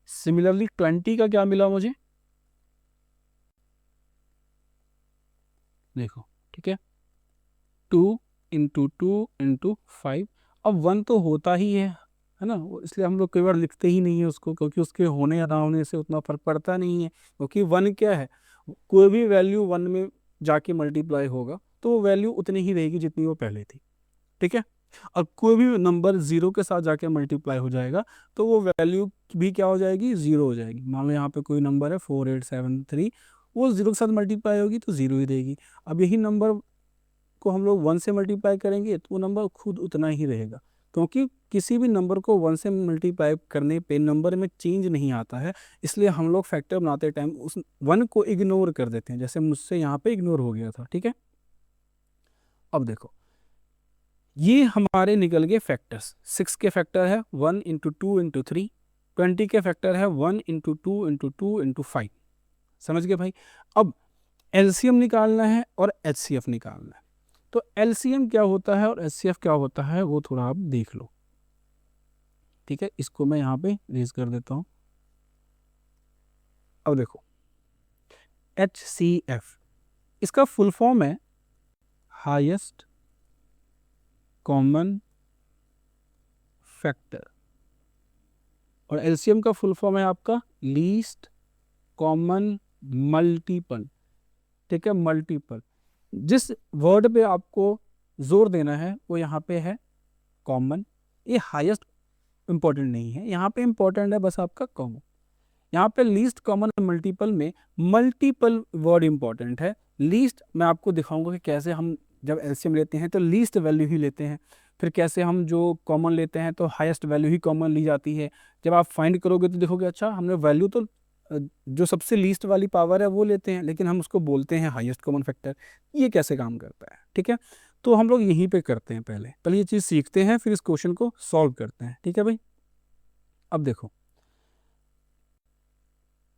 S1: सिमिलरली 20 का क्या मिला मुझे? देखो, ठीक है, 2 इंटू 2 इंटू 5। अब 1 तो होता ही है ना, इसलिए हम लोग कई बार लिखते ही नहीं है उसको, क्योंकि उसके होने या ना होने से उतना फर्क पड़ता नहीं है। क्योंकि 1 क्या है, कोई भी वैल्यू 1 में जाके मल्टीप्लाई होगा तो वो वैल्यू उतनी ही रहेगी जितनी वो पहले थी। ठीक है, और कोई भी नंबर 0 के साथ जाके मल्टीप्लाई हो जाएगा तो वो वैल्यू भी क्या हो जाएगी? 0 हो जाएगी। मान लो यहाँ पे कोई नंबर है 4873, वो 0 के साथ मल्टीप्लाई होगी तो 0 ही रहेगी। अब यही नंबर को हम लोग 1 से मल्टीप्लाई करेंगे तो वो नंबर खुद उतना ही रहेगा, क्योंकि किसी भी नंबर को 1 से मल्टीप्लाई करने पे नंबर में चेंज नहीं आता है। इसलिए हम लोग फैक्टर बनाते टाइम उस 1 को इग्नोर कर देते हैं, जैसे मुझसे यहाँ पे इग्नोर हो गया था। ठीक है, अब देखो ये हमारे निकल गए फैक्टर्स। 6 के फैक्टर है 1 इंटू 2 इंटू 3, 20 के फैक्टर है 1 इंटू 2 इंटू 2 इंटू 5। समझ गए भाई? अब एलसीएम निकालना है और एचसीएफ निकालना है। तो एलसीएम क्या होता है और एचसीएफ क्या होता है वो थोड़ा आप देख लो। ठीक है, इसको मैं यहाँ पे रेज कर देता हूँ। अब देखो HCF, इसका फुल फॉर्म है हाईएस्ट कॉमन फैक्टर, और एलसीएम का फुल फॉर्म है आपका लीस्ट कॉमन मल्टीपल, ठीक है, मल्टीपल। जिस वर्ड पे आपको जोर देना है वो यहाँ पे है कॉमन। ये हाईएस्ट इंपॉर्टेंट नहीं है, यहाँ पे इंपॉर्टेंट है बस आपका कॉमन। यहाँ पे लीस्ट कॉमन मल्टीपल में मल्टीपल वर्ड इंपॉर्टेंट है। लीस्ट मैं आपको दिखाऊंगा कि कैसे हम जब एलसीएम लेते हैं तो लीस्ट वैल्यू ही लेते हैं, फिर कैसे हम जो कॉमन लेते हैं तो हाईएस्ट वैल्यू ही कॉमन ली जाती है। जब आप फाइंड करोगे तो देखोगे अच्छा हमने वैल्यू तो जो सबसे लीस्ट वाली पावर है वो लेते हैं, लेकिन हम उसको बोलते हैं हाईएस्ट कॉमन फैक्टर। ये कैसे काम करता है, ठीक है। तो हम लोग यहीं पे करते हैं, पहले पहले ये चीज़ सीखते हैं, फिर इस क्वेश्चन को सॉल्व करते हैं, ठीक है भाई। अब देखो,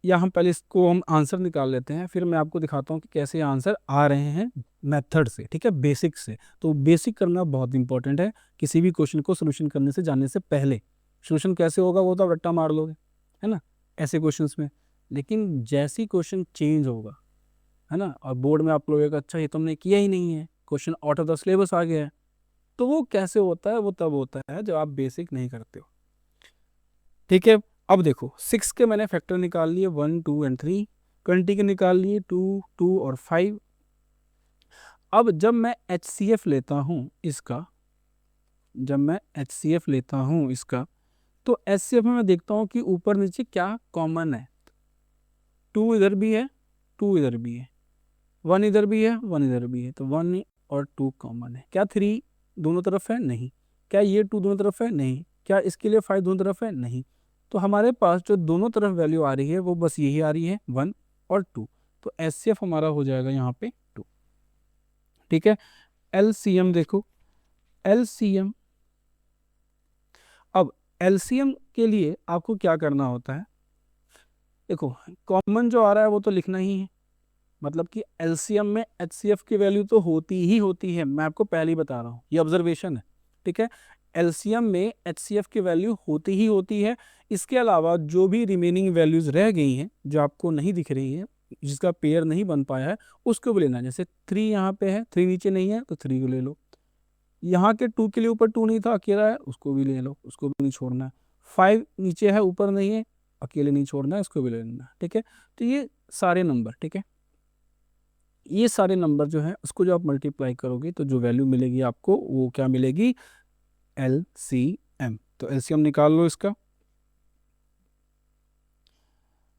S1: या हम पहले इसको हम आंसर निकाल लेते हैं, फिर मैं आपको दिखाता हूँ कि कैसे आंसर आ रहे हैं मेथड से, ठीक है, बेसिक से। तो बेसिक करना बहुत इंपॉर्टेंट है किसी भी क्वेश्चन को सोल्यूशन करने से जाने से पहले। सोल्यूशन कैसे होगा वो तो आप रट्टा मार लोगे, है ना, ऐसे क्वेश्चंस में। लेकिन जैसी क्वेश्चन चेंज होगा, है ना, और बोर्ड में आप लोगों अच्छा ये तो हमने किया ही नहीं है, question out of the syllabus आ गया है, तो वो कैसे होता है, वो तब होता है जब आप बेसिक नहीं करते हो, ठीक है। अब देखो 6 के मैंने फैक्टर निकाल लिए 1 2 एंड 3, 20 के निकाल लिए 2 2 और 5। अब जब मैं HCF लेता हूँ इसका, जब मैं HCF लेता हूँ इसका, तो HCF में मैं देखता हूँ कि ऊपर नीचे क्या कॉमन है। 2 इधर भी है, 2 इधर भी है, 1 इधर भी है, 1 इधर भी है, तो 1 और 2 कॉमन है। क्या 3 दोनों तरफ है? नहीं। क्या ये 2 दोनों तरफ है? नहीं। क्या इसके लिए 5 दोनों तरफ है? नहीं। तो हमारे पास जो दोनों तरफ वैल्यू आ रही है वो बस यही आ रही है 1 और 2। तो HCF हमारा हो जाएगा यहाँ पे 2, ठीक है। LCM देखो, LCM, अब LCM के लिए आपको क्या करना होता है, देखो कॉमन जो आ रहा है वो तो लिखना ही है, मतलब कि एलसीएम में एचसीएफ की वैल्यू तो होती ही होती है, मैं आपको पहले ही बता रहा हूँ, ये ऑब्जर्वेशन है, ठीक है। एलसीएम में एचसीएफ की वैल्यू होती ही होती है। इसके अलावा जो भी रिमेनिंग वैल्यूज रह गई हैं जो आपको नहीं दिख रही है, जिसका पेयर नहीं बन पाया है, उसको भी लेना है। जैसे 3 यहाँ पे है, 3 नीचे नहीं है तो 3 को ले लो। यहाँ के 2 के लिए ऊपर 2 नहीं था, अकेला है, उसको भी ले लो, उसको भी नहीं छोड़ना है। 5 नीचे है, ऊपर नहीं है, अकेले नहीं छोड़ना है, इसको भी ले लेना है, ठीक है। तो ये सारे नंबर, ठीक है, ये सारे नंबर जो है उसको जो आप मल्टीप्लाई करोगे तो जो वैल्यू मिलेगी आपको वो क्या मिलेगी, LCM। तो LCM निकाल लो इसका,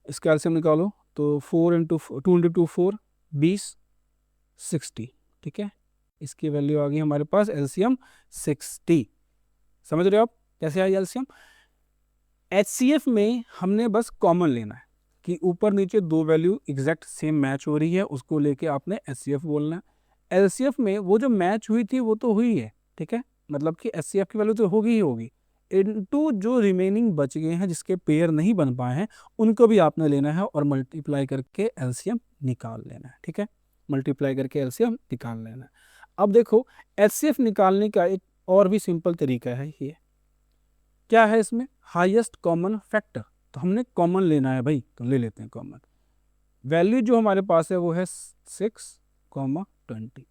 S1: LCM निकालो तो 4 इंटू 2 इंटू 2 4 20 60, ठीक है। इसकी वैल्यू आ गई हमारे पास LCM 60। समझ रहे हो आप कैसे आई LCM। HCF में हमने बस कॉमन लेना है कि ऊपर नीचे दो वैल्यू एग्जैक्ट सेम मैच हो रही है, उसको लेके आपने HCF बोलना है। LCF में वो जो मैच हुई थी वो तो हुई है, ठीक है, मतलब कि HCF की वैल्यू तो होगी ही होगी, इनटू जो रिमेनिंग बच गए हैं जिसके पेयर नहीं बन पाए हैं उनको भी आपने लेना है और मल्टीप्लाई करके LCM निकाल लेना है, ठीक है, मल्टीप्लाई करके LCM निकाल लेना है। अब देखो HCF निकालने का एक और भी सिंपल तरीका है, ये क्या है, इसमें हाईएस्ट कॉमन फैक्टर। तो हमने कॉमन लेना है भाई, तो ले लेते हैं कॉमन। वैल्यू जो हमारे पास है वो है 6,20।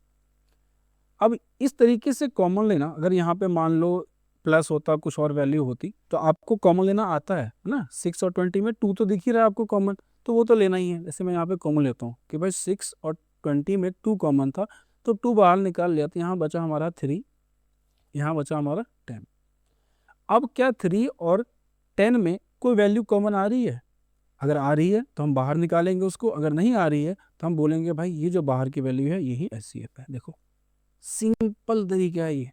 S1: अब इस तरीके से कॉमन लेना, अगर यहाँ पे मान लो प्लस होता कुछ और वैल्यू होती तो आपको कॉमन लेना आता है ना। 6 और 20 में 2 तो दिख ही रहा है आपको कॉमन, तो वो तो लेना ही है। जैसे मैं यहाँ पे कॉमन लेता हूँ कि भाई 6 और 20 में 2 कॉमन था, तो 2 बाहर निकाल लिया, तो यहाँ बचा हमारा 3, यहाँ बचा हमारा 10। अब क्या 3 और 10 में कोई वैल्यू कॉमन आ रही है? अगर आ रही है तो हम बाहर निकालेंगे उसको, अगर नहीं आ रही है तो हम बोलेंगे भाई ये जो बाहर की वैल्यू है यही HCF है। देखो सिंपल तरीका है ये।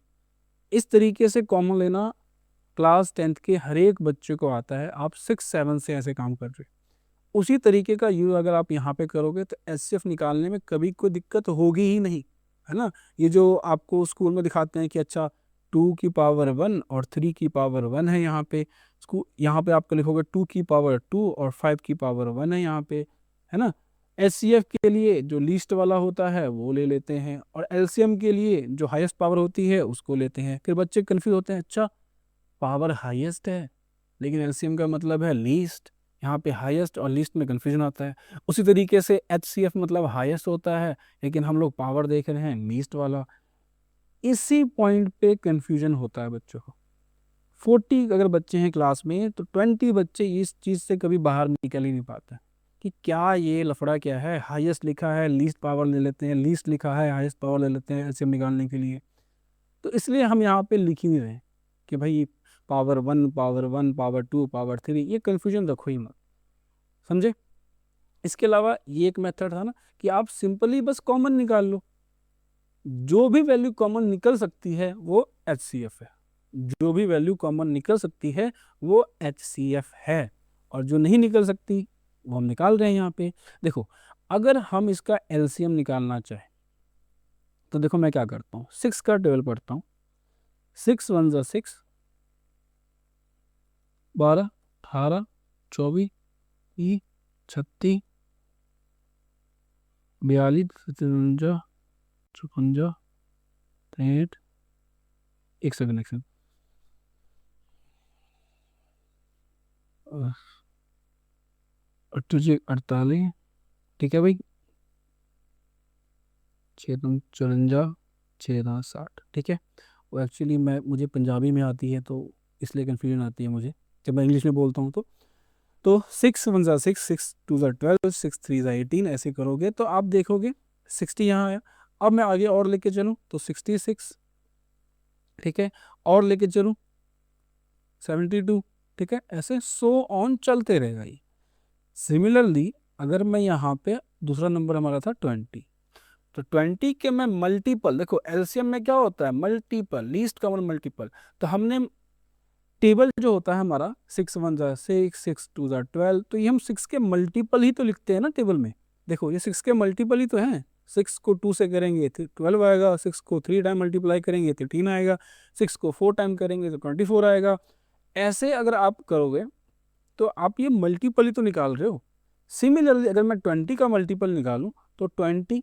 S1: इस तरीके से कॉमन लेना क्लास 10th के हर एक बच्चे को आता है, आप 6-7 से ऐसे काम कर रहे हो। उसी तरीके का यूज अगर आप यहाँ पे करोगे तो HCF निकालने में कभी कोई दिक्कत होगी ही नहीं, है ना। ये जो आपको स्कूल में दिखाते हैं कि अच्छा 2 की पावर 1 और 3 की पावर 1 है यहाँ पे, यहाँ पे आपको लिखोगे 2 की पावर 2 और 5 की पावर 1 है यहाँ पे, है ना। HCF के लिए जो लीस्ट वाला होता है वो ले लेते हैं, और LCM के लिए जो हाईएस्ट पावर होती है उसको लेते हैं। फिर बच्चे कन्फ्यूज होते हैं, अच्छा पावर हाईएस्ट है लेकिन LCM का मतलब है लीस्ट, यहाँ पे हाईएस्ट और लीस्ट में कन्फ्यूजन आता है। उसी तरीके से HCF मतलब हाईएस्ट होता है लेकिन हम लोग पावर देख रहे हैं लीस्ट वाला। इसी पॉइंट पे कन्फ्यूजन होता है बच्चों को। 40 अगर बच्चे हैं क्लास में तो 20 बच्चे इस चीज़ से कभी बाहर निकल ही नहीं पाते, कि क्या ये लफड़ा क्या है, हाईएस्ट लिखा है लीस्ट पावर ले लेते हैं, लीस्ट लिखा है हाईएस्ट पावर ले लेते हैं एलसीएम निकालने के लिए। तो इसलिए हम यहाँ पे लिख ही नहीं रहे कि भाई पावर 1 पावर 1 पावर 2 पावर 3, ये कन्फ्यूजन रखो ही मत, समझे। इसके अलावा ये एक मेथड था ना कि आप सिंपली बस कॉमन निकाल लो, जो भी वैल्यू कॉमन निकल सकती है वो HCF है, जो भी वैल्यू कॉमन निकल सकती है वो HCF है, और जो नहीं निकल सकती वो हम निकाल रहे हैं यहाँ पे। देखो अगर हम इसका LCM निकालना चाहें तो देखो मैं क्या करता हूँ, 6 का टेबल पढ़ता हूँ। 6 1 जा 6, 12 18 24 30 36 42 57 56 63, एक सेकंड 48, ठीक है भाई, 6 54 6 60, ठीक है। वो एक्चुअली मुझे पंजाबी में आती है तो इसलिए कन्फ्यूजन आती है मुझे जब मैं इंग्लिश में बोलता हूँ। तो 6 1 जा 6, 6 2 जा 12, 6 3 जा 18, ऐसे करोगे तो आप देखोगे 60 यहाँ आया। अब मैं आगे और लेके चलूँ तो 66, ठीक है, और लेके चलूँ 72, ठीक है, ऐसे सो ऑन चलते रहेगा ये। सिमिलरली अगर मैं यहाँ पे दूसरा नंबर हमारा था 20, तो 20 के मैं मल्टीपल, देखो एलसीएम में क्या होता है, मल्टीपल, लीस्ट कॉमन मल्टीपल। तो हमने टेबल जो होता है हमारा 6 1 जा 6, 6 2 जा 12, तो ये हम 6 के मल्टीपल ही तो लिखते हैं ना टेबल में। देखो ये 6 के मल्टीपल ही तो हैं। 6 को 2 से करेंगे तो 12 आएगा, 6 को 3 टाइम मल्टीप्लाई करेंगे तो 13 आएगा, 6 को 4 टाइम करेंगे तो 24 आएगा। ऐसे अगर आप करोगे तो आप ये मल्टीपल ही तो निकाल रहे हो। सिमिलरली अगर मैं 20 का मल्टीपल निकालूं तो 20,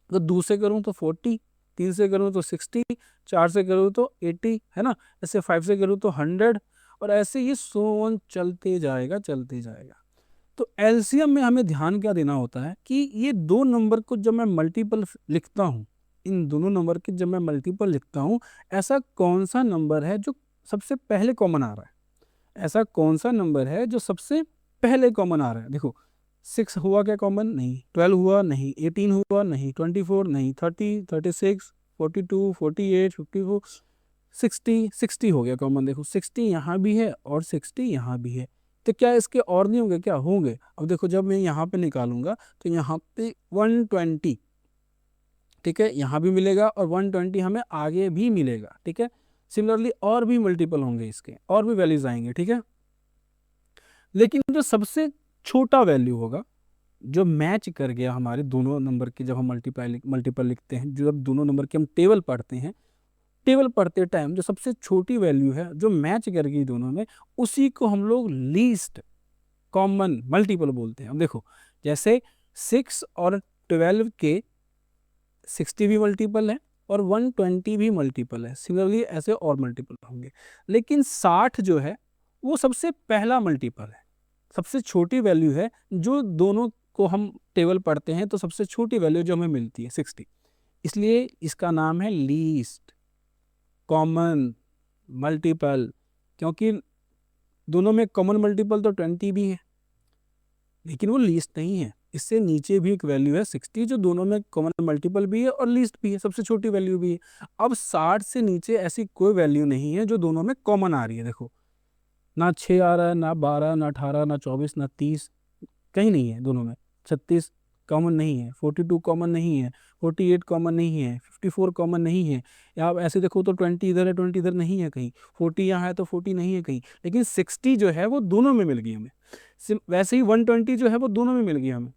S1: अगर 2 से करूं तो 40, 3 से करूं तो 60, 4 से करूं तो 80, है ना, ऐसे 5 से करूं तो 100, और ऐसे ये सो ऑन चलते जाएगा चलते जाएगा। तो एलसीएम में हमें ध्यान क्या देना होता है कि ये दो नंबर को जब मैं मल्टीपल लिखता हूँ, इन दोनों नंबर के जब मैं मल्टीपल लिखता हूँ, ऐसा कौन सा नंबर है जो सबसे पहले कॉमन आ रहा है, ऐसा कौन सा नंबर है जो सबसे पहले कॉमन आ रहा है। देखो 6 हुआ क्या कॉमन, नहीं। 12 हुआ नहीं। 18 हुआ नहीं। 24 नहीं। 30 36 42 48 54 60 हो गया कॉमन। देखो 60 यहाँ भी है और 60 यहाँ भी है, तो क्या इसके और नहीं होंगे, क्या होंगे। अब देखो जब मैं यहाँ पे निकालूंगा तो यहाँ पे 120, ठीक है, यहाँ भी मिलेगा और 120 हमें आगे भी मिलेगा, ठीक है। सिमिलरली और भी मल्टीपल होंगे इसके, और भी वैल्यूज आएंगे, ठीक है। लेकिन जो सबसे छोटा वैल्यू होगा जो मैच कर गया हमारे दोनों नंबर के, जब हम मल्टीपल लिखते हैं, जो अब दोनों नंबर के हम टेबल पढ़ते हैं, टेबल पढ़ते टाइम जो सबसे छोटी वैल्यू है जो मैच कर गई दोनों में, उसी को हम लोग लीस्ट कॉमन मल्टीपल बोलते हैं। अब देखो जैसे 6 और 12 के 60 भी मल्टीपल है और 120 भी मल्टीपल है, सिमिलरली ऐसे और मल्टीपल होंगे। लेकिन 60 जो है वो सबसे पहला मल्टीपल है, सबसे छोटी वैल्यू है जो दोनों को हम टेबल पढ़ते हैं तो सबसे छोटी वैल्यू जो हमें मिलती है 60, इसलिए इसका नाम है लीस्ट कॉमन मल्टीपल। क्योंकि दोनों में कॉमन मल्टीपल तो 20 भी है लेकिन वो लीस्ट नहीं है। इससे नीचे भी एक वैल्यू है 60 जो दोनों में कॉमन मल्टीपल भी है और लीस्ट भी है, सबसे छोटी वैल्यू भी है। अब 60 से नीचे ऐसी कोई वैल्यू नहीं है जो दोनों में कॉमन आ रही है। देखो ना 6 आ रहा है, ना 12, ना 18, ना 24, ना 30, कहीं नहीं है दोनों में। 36 कॉमन नहीं है, 42 कॉमन नहीं है, 48 कॉमन नहीं है, 54 कॉमन नहीं है। या आप ऐसे देखो तो 20 इधर है, 20 इधर नहीं है कहीं, 40 यहाँ है तो 40 नहीं है कहीं, लेकिन 60 जो है वो दोनों में मिल गई हमें। वैसे ही 120 जो है वो दोनों में मिल गई हमें,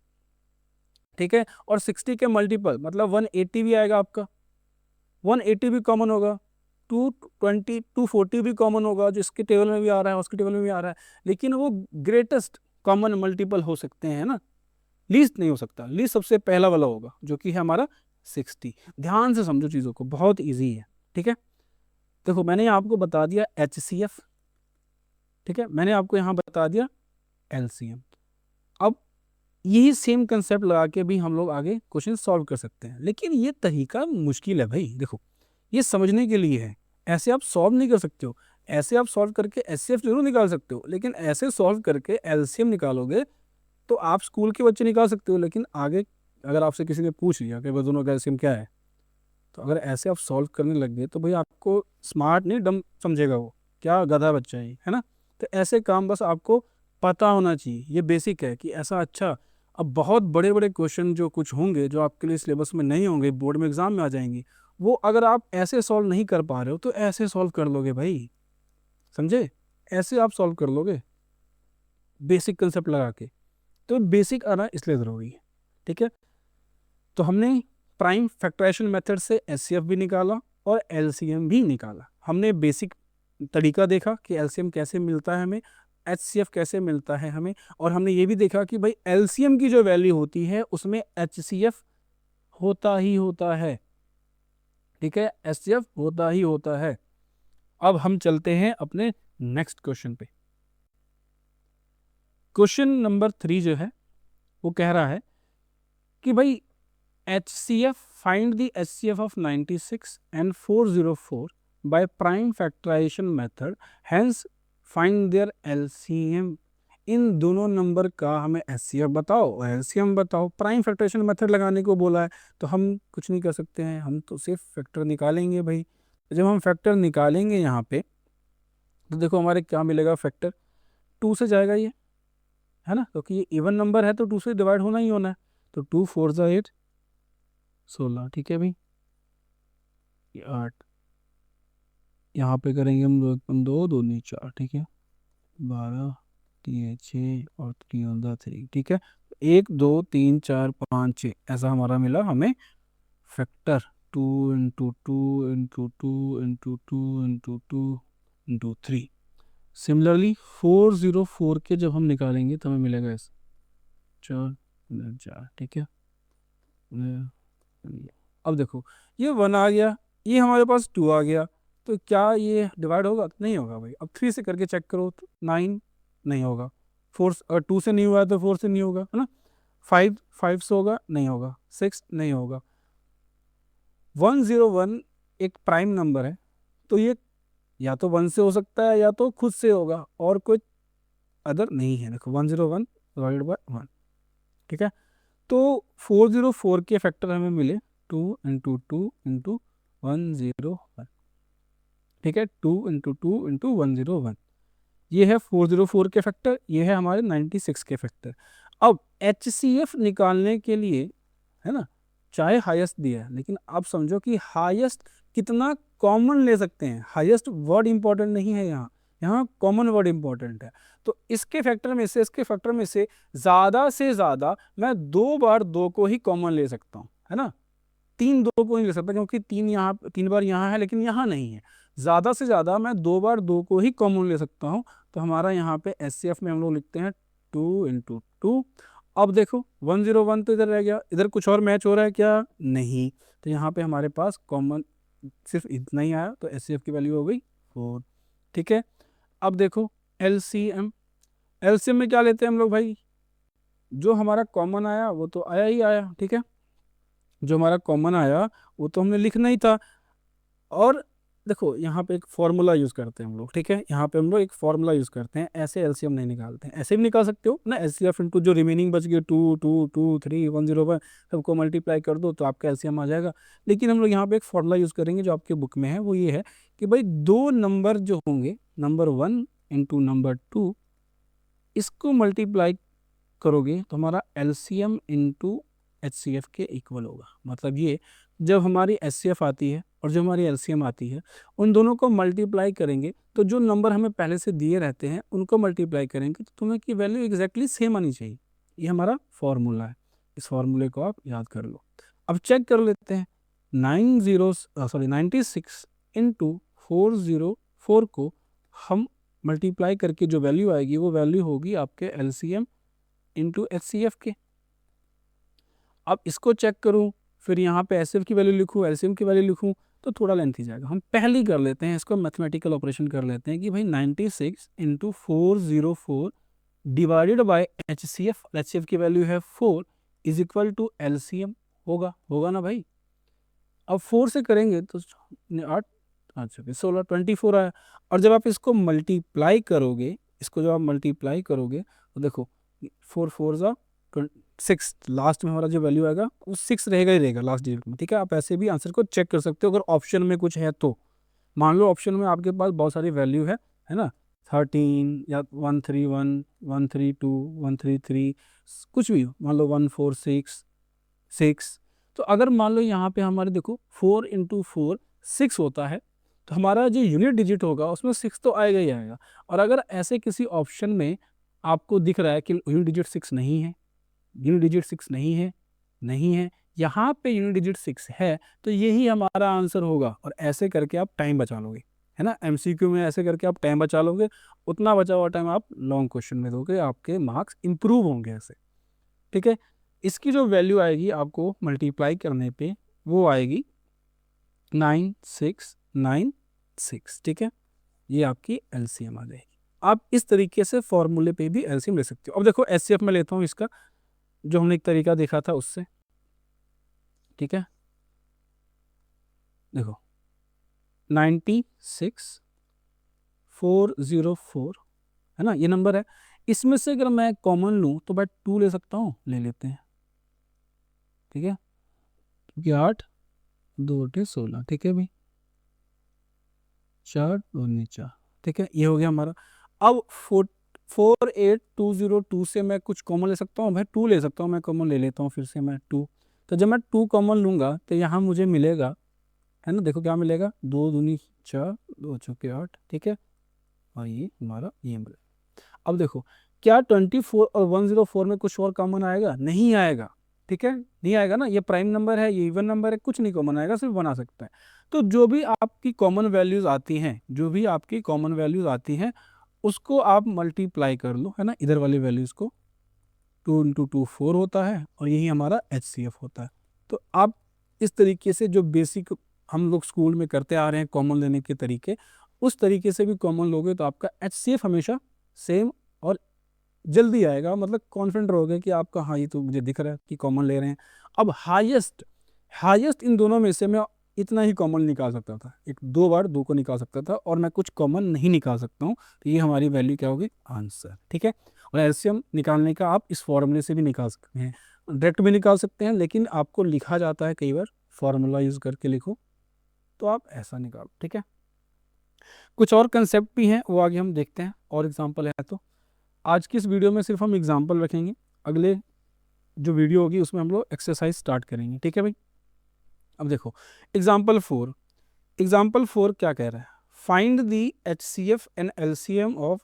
S1: ठीक है। और 60 के मल्टीपल मतलब 180 भी आएगा आपका, 180 भी कॉमन होगा, 220 240 भी कॉमन होगा, जो इसके टेबल में भी आ रहा है उसके टेबल में भी आ रहा है। लेकिन वो ग्रेटेस्ट कॉमन मल्टीपल हो सकते हैं ना, लीस्ट नहीं हो सकता। लीस्ट सबसे पहला वाला होगा जो कि है हमारा 60। ध्यान से समझो चीज़ों को, बहुत ईजी है, ठीक है। देखो मैंने आपको बता दिया HCF, ठीक है, मैंने आपको यहाँ बता दिया LCM। अब यही सेम कंसेप्ट लगा के भी हम लोग आगे क्वेश्चन सॉल्व कर सकते हैं, लेकिन ये तरीका मुश्किल है भाई। देखो ये समझने के लिए है, ऐसे आप सॉल्व नहीं कर सकते हो। ऐसे आप सॉल्व करके HCF जरूर निकाल सकते हो, लेकिन ऐसे सॉल्व करके LCM निकालोगे तो आप स्कूल के बच्चे निकाल सकते हो, लेकिन आगे अगर आपसे किसी ने पूछ लिया कि भाई दोनों का एलसीएम क्या है, तो अगर ऐसे आप सॉल्व करने लग गए तो भाई आपको स्मार्ट नहीं डम समझेगा, वो क्या गधा बच्चा है ना। तो ऐसे काम बस आपको पता होना चाहिए, ये बेसिक है कि ऐसा। अच्छा, अब बहुत बड़े बड़े क्वेश्चन जो कुछ होंगे जो आपके लिए सिलेबस में नहीं होंगे, बोर्ड में एग्जाम में आ जाएंगे, वो अगर आप ऐसे सॉल्व नहीं कर पा रहे हो तो ऐसे सॉल्व कर लोगे भाई, समझे, ऐसे आप सॉल्व कर लोगे बेसिक कंसेप्ट लगा के। तो बेसिक आना इसलिए ज़रूरी है, ठीक है। तो हमने प्राइम फैक्टराइजेशन मेथड से एचसीएफ भी निकाला और एलसीएम भी निकाला। हमने बेसिक तरीका देखा कि एलसीएम कैसे मिलता है हमें, एचसीएफ कैसे मिलता है हमें, और हमने ये भी देखा कि भाई एलसीएम की जो वैल्यू होती है उसमें एचसीएफ होता ही होता है, ठीक है, एचसीएफ होता ही होता है। अब हम चलते हैं अपने नेक्स्ट क्वेश्चन पे। क्वेश्चन नंबर 3 जो है वो कह रहा है कि भाई HCF find the HCF of 96 and 404 by prime factorization method, hence find their LCM। इन दोनों नंबर का हमें HCF बताओ और LCM बताओ। प्राइम फैक्टराइजेशन मेथड लगाने को बोला है तो हम कुछ नहीं कर सकते हैं, हम तो सिर्फ फैक्टर निकालेंगे भाई। जब हम फैक्टर निकालेंगे यहाँ पे तो देखो हमारे क्या मिलेगा, फैक्टर 2 से जाएगा ये, है ना, क्योंकि ये इवन नंबर है तो 2 से डिवाइड होना ही होना है। तो 2 4 ज़ा 8 16, ठीक है भाई, ये 8, यहाँ पे करेंगे हम 2 2 नहीं 4, ठीक है, 12 3 6 और 3 3, ठीक है। 1 2 3 4 5 6 ऐसा हमारा मिला हमें factor 2 into 2 into 2 into 2 into 2 into 3। Similarly 404 के जब हम निकालेंगे तो हमें मिलेगा ऐसा 4 4, ठीक है। अब देखो ये 1 आ गया, ये हमारे पास 2 आ गया, तो क्या ये डिवाइड होगा? नहीं होगा भाई। अब 3 से करके चेक करो तो 9 नहीं होगा, 4 2 से नहीं हुआ तो 4 से नहीं होगा, है ना। 5 से होगा? नहीं होगा। 6 नहीं होगा। 101 एक प्राइम नंबर है, तो ये या तो 1 से हो सकता है या तो खुद से होगा, और कोई अदर नहीं है। देखो 101 डिवाइडेड बाय 1, ठीक है। तो 404 के फैक्टर हमें मिले 2 इंटू 2 इंटू 101, ठीक है, 2 इंटू 2 इंटू 101। ये है 404 के फैक्टर, ये है हमारे 96 के फैक्टर। अब HCF निकालने के लिए, है ना, चाहे हाईएस्ट दिया है, लेकिन आप समझो कि हाईएस्ट कितना कॉमन ले सकते हैं। हाईएस्ट वर्ड इंपॉर्टेंट नहीं है यहाँ, यहाँ कॉमन वर्ड इंपॉर्टेंट है। तो इसके फैक्टर में से, इसके फैक्टर में से ज़्यादा मैं 2 बार 2 को ही कॉमन ले सकता हूँ, है ना। 3 2 को नहीं ले सकता, क्योंकि 3 बार यहाँ है लेकिन यहाँ नहीं है। ज़्यादा से ज़्यादा मैं 2 बार 2 को ही कॉमन ले सकता हूँ। तो हमारा यहाँ पे HCF में हम लोग लिखते हैं 2 इंटू 2। अब देखो 101 तो इधर रह गया, इधर कुछ और मैच हो रहा है क्या? नहीं। तो यहाँ पे हमारे पास कॉमन सिर्फ इतना ही आया, तो HCF की वैल्यू हो गई 4, ठीक है। अब देखो LCM, LCM में क्या लेते हैं हम लोग भाई? जो हमारा कॉमन आया वो तो आया ही आया, ठीक है। जो हमारा कॉमन आया वो तो हमने लिखना ही था। और देखो यहाँ पे एक फॉर्मूला यूज़ करते हैं हम लोग, ठीक है। यहाँ पे हम लोग एक फॉर्मूला यूज़ करते हैं, ऐसे एलसीएम नहीं निकालते हैं। ऐसे भी निकाल सकते हो ना, एचसीएफ इंटू जो रिमेनिंग बच गए 2 2 2 3 101 सबको मल्टीप्लाई कर दो तो आपका एलसीएम आ जाएगा। लेकिन हम लोग यहाँ पे एक फॉर्मूला यूज़ करेंगे जो आपके बुक में है, वो ये है कि भाई 2 नंबर जो होंगे, नंबर 1 इंटू नंबर 2, इसको मल्टीप्लाई करोगे तो हमारा एलसीएम इंटू HCF के इक्वल होगा। मतलब ये जब हमारी HCF आती है और जो हमारी LCM आती है, उन दोनों को मल्टीप्लाई करेंगे तो जो नंबर हमें पहले से दिए रहते हैं उनको मल्टीप्लाई करेंगे तो तुम्हें की वैल्यू एग्जैक्टली सेम आनी चाहिए। ये हमारा फॉर्मूला है, इस फॉर्मूले को आप याद कर लो। अब चेक कर लेते हैं, 96 इंटू 404 को हम मल्टीप्लाई करके जो वैल्यू आएगी वो वैल्यू होगी आपके LCM इंटू HCF के। अब इसको चेक करूं, फिर यहाँ पे HCF की वैल्यू लिखूं, LCM की वैल्यू लिखूं, तो थोड़ा लेंथी जाएगा। हम पहले ही कर लेते हैं इसको, मैथमेटिकल ऑपरेशन कर लेते हैं कि भाई 96 into 404 divided by HCF, HCF की वैल्यू है 4, इज इक्वल टू LCM होगा ना भाई। अब 4 से करेंगे तो 8 अच्छा 16 24 आया। और जब आप इसको मल्टीप्लाई करोगे, इसको जब आप मल्टीप्लाई करोगे तो देखो 4 4 ज़ा 6, लास्ट में हमारा जो वैल्यू आएगा वो 6 रहेगा ही रहेगा लास्ट डिजिट में, ठीक है। आप ऐसे भी आंसर को चेक कर सकते हो अगर ऑप्शन में कुछ है तो। मान लो ऑप्शन में आपके पास बहुत सारी वैल्यू है ना, 13 या 131 132 133, कुछ भी हो, मान लो 146 6। तो अगर मान लो यहाँ पे हमारे देखो 4 इंटू 4 6 होता है, तो हमारा जो यूनिट डिजिट होगा उसमें 6 तो आएगा ही आएगा। और अगर ऐसे किसी ऑप्शन में आपको दिख रहा है कि यूनिट डिजिट 6 नहीं है, यूनिट डिजिट 6 नहीं है, यहाँ पे यूनिट डिजिट 6 है, तो यही हमारा आंसर होगा। और ऐसे करके आप टाइम बचा लोगे, है ना। एमसीक्यू में ऐसे करके आप टाइम बचा लोगे, उतना बचा हुआ टाइम आप लॉन्ग क्वेश्चन में दोगे, आपके मार्क्स इंप्रूव होंगे ऐसे, ठीक है। इसकी जो वैल्यू आएगी आपको मल्टीप्लाई करने पे वो आएगी 9696, ठीक है। ये आपकी एलसीएम आ जाएगी। आप इस तरीके से फॉर्मूले पे भी एलसीएम ले सकते हो। अब देखो एचसीएफ में लेता हूँ इसका, जो हमने एक तरीका देखा था उससे, ठीक है। देखो 96404 है ना, ये नंबर है। इसमें से अगर मैं कॉमन लूँ तो भाई 2 ले सकता हूँ, ले लेते हैं, ठीक है, क्योंकि 8 2 8 16, ठीक है भाई, 4 2 4, ठीक है, ये हो गया हमारा। अब 48202 से मैं कुछ कॉमन ले सकता हूँ भाई, 2 ले सकता हूँ मैं, कॉमन ले लेता हूँ फिर से मैं 2। तो जब मैं 2 कॉमन लूँगा तो यहाँ मुझे मिलेगा, है ना, देखो क्या मिलेगा, 2 दूनी 4 2 चौके 8, ठीक है, और ये हमारा ये मिलेगा। अब देखो क्या 24 और 104 में कुछ और कॉमन आएगा? नहीं आएगा, ठीक है, नहीं आएगा ना। ये प्राइम नंबर है, ये इवन नंबर है, कुछ नहीं कॉमन आएगा, सिर्फ बना सकते हैं। तो जो भी आपकी कॉमन वैल्यूज आती हैं, जो भी आपकी कॉमन वैल्यूज आती हैं उसको आप मल्टीप्लाई कर लो, है ना, इधर वाली वैल्यूज को। 2 इंटू 2 4 होता है, और यही हमारा HCF होता है। तो आप इस तरीके से जो बेसिक हम लोग स्कूल में करते आ रहे हैं कॉमन लेने के तरीके, उस तरीके से भी कॉमन लोगे तो आपका HCF हमेशा सेम और जल्दी आएगा, मतलब कॉन्फिडेंट रहोगे कि आपका हाँ ये तो मुझे दिख रहा है कि कॉमन ले रहे हैं। अब हाईएस्ट इन दोनों में से मैं इतना ही कॉमन निकाल सकता था, एक 2 बार 2 को निकाल सकता था, और मैं कुछ कॉमन नहीं निकाल सकता हूँ। तो ये हमारी वैल्यू क्या होगी, आंसर, ठीक है। और एलसीएम निकालने का आप इस फॉर्मूले से भी निकाल सकते हैं, डायरेक्ट भी निकाल सकते हैं, लेकिन आपको लिखा जाता है कई बार फॉर्मूला यूज़ करके लिखो, तो आप ऐसा निकालो, ठीक है। कुछ और कंसेप्ट भी हैं, वो आगे हम देखते हैं, और एग्जाम्पल है। तो आज की इस वीडियो में सिर्फ हम एग्जाम्पल रखेंगे, अगले जो वीडियो होगी उसमें हम लोग एक्सरसाइज स्टार्ट करेंगे, ठीक है भाई। अब देखो एग्जाम्पल 4 क्या कह रहा है, find the HCF and LCM of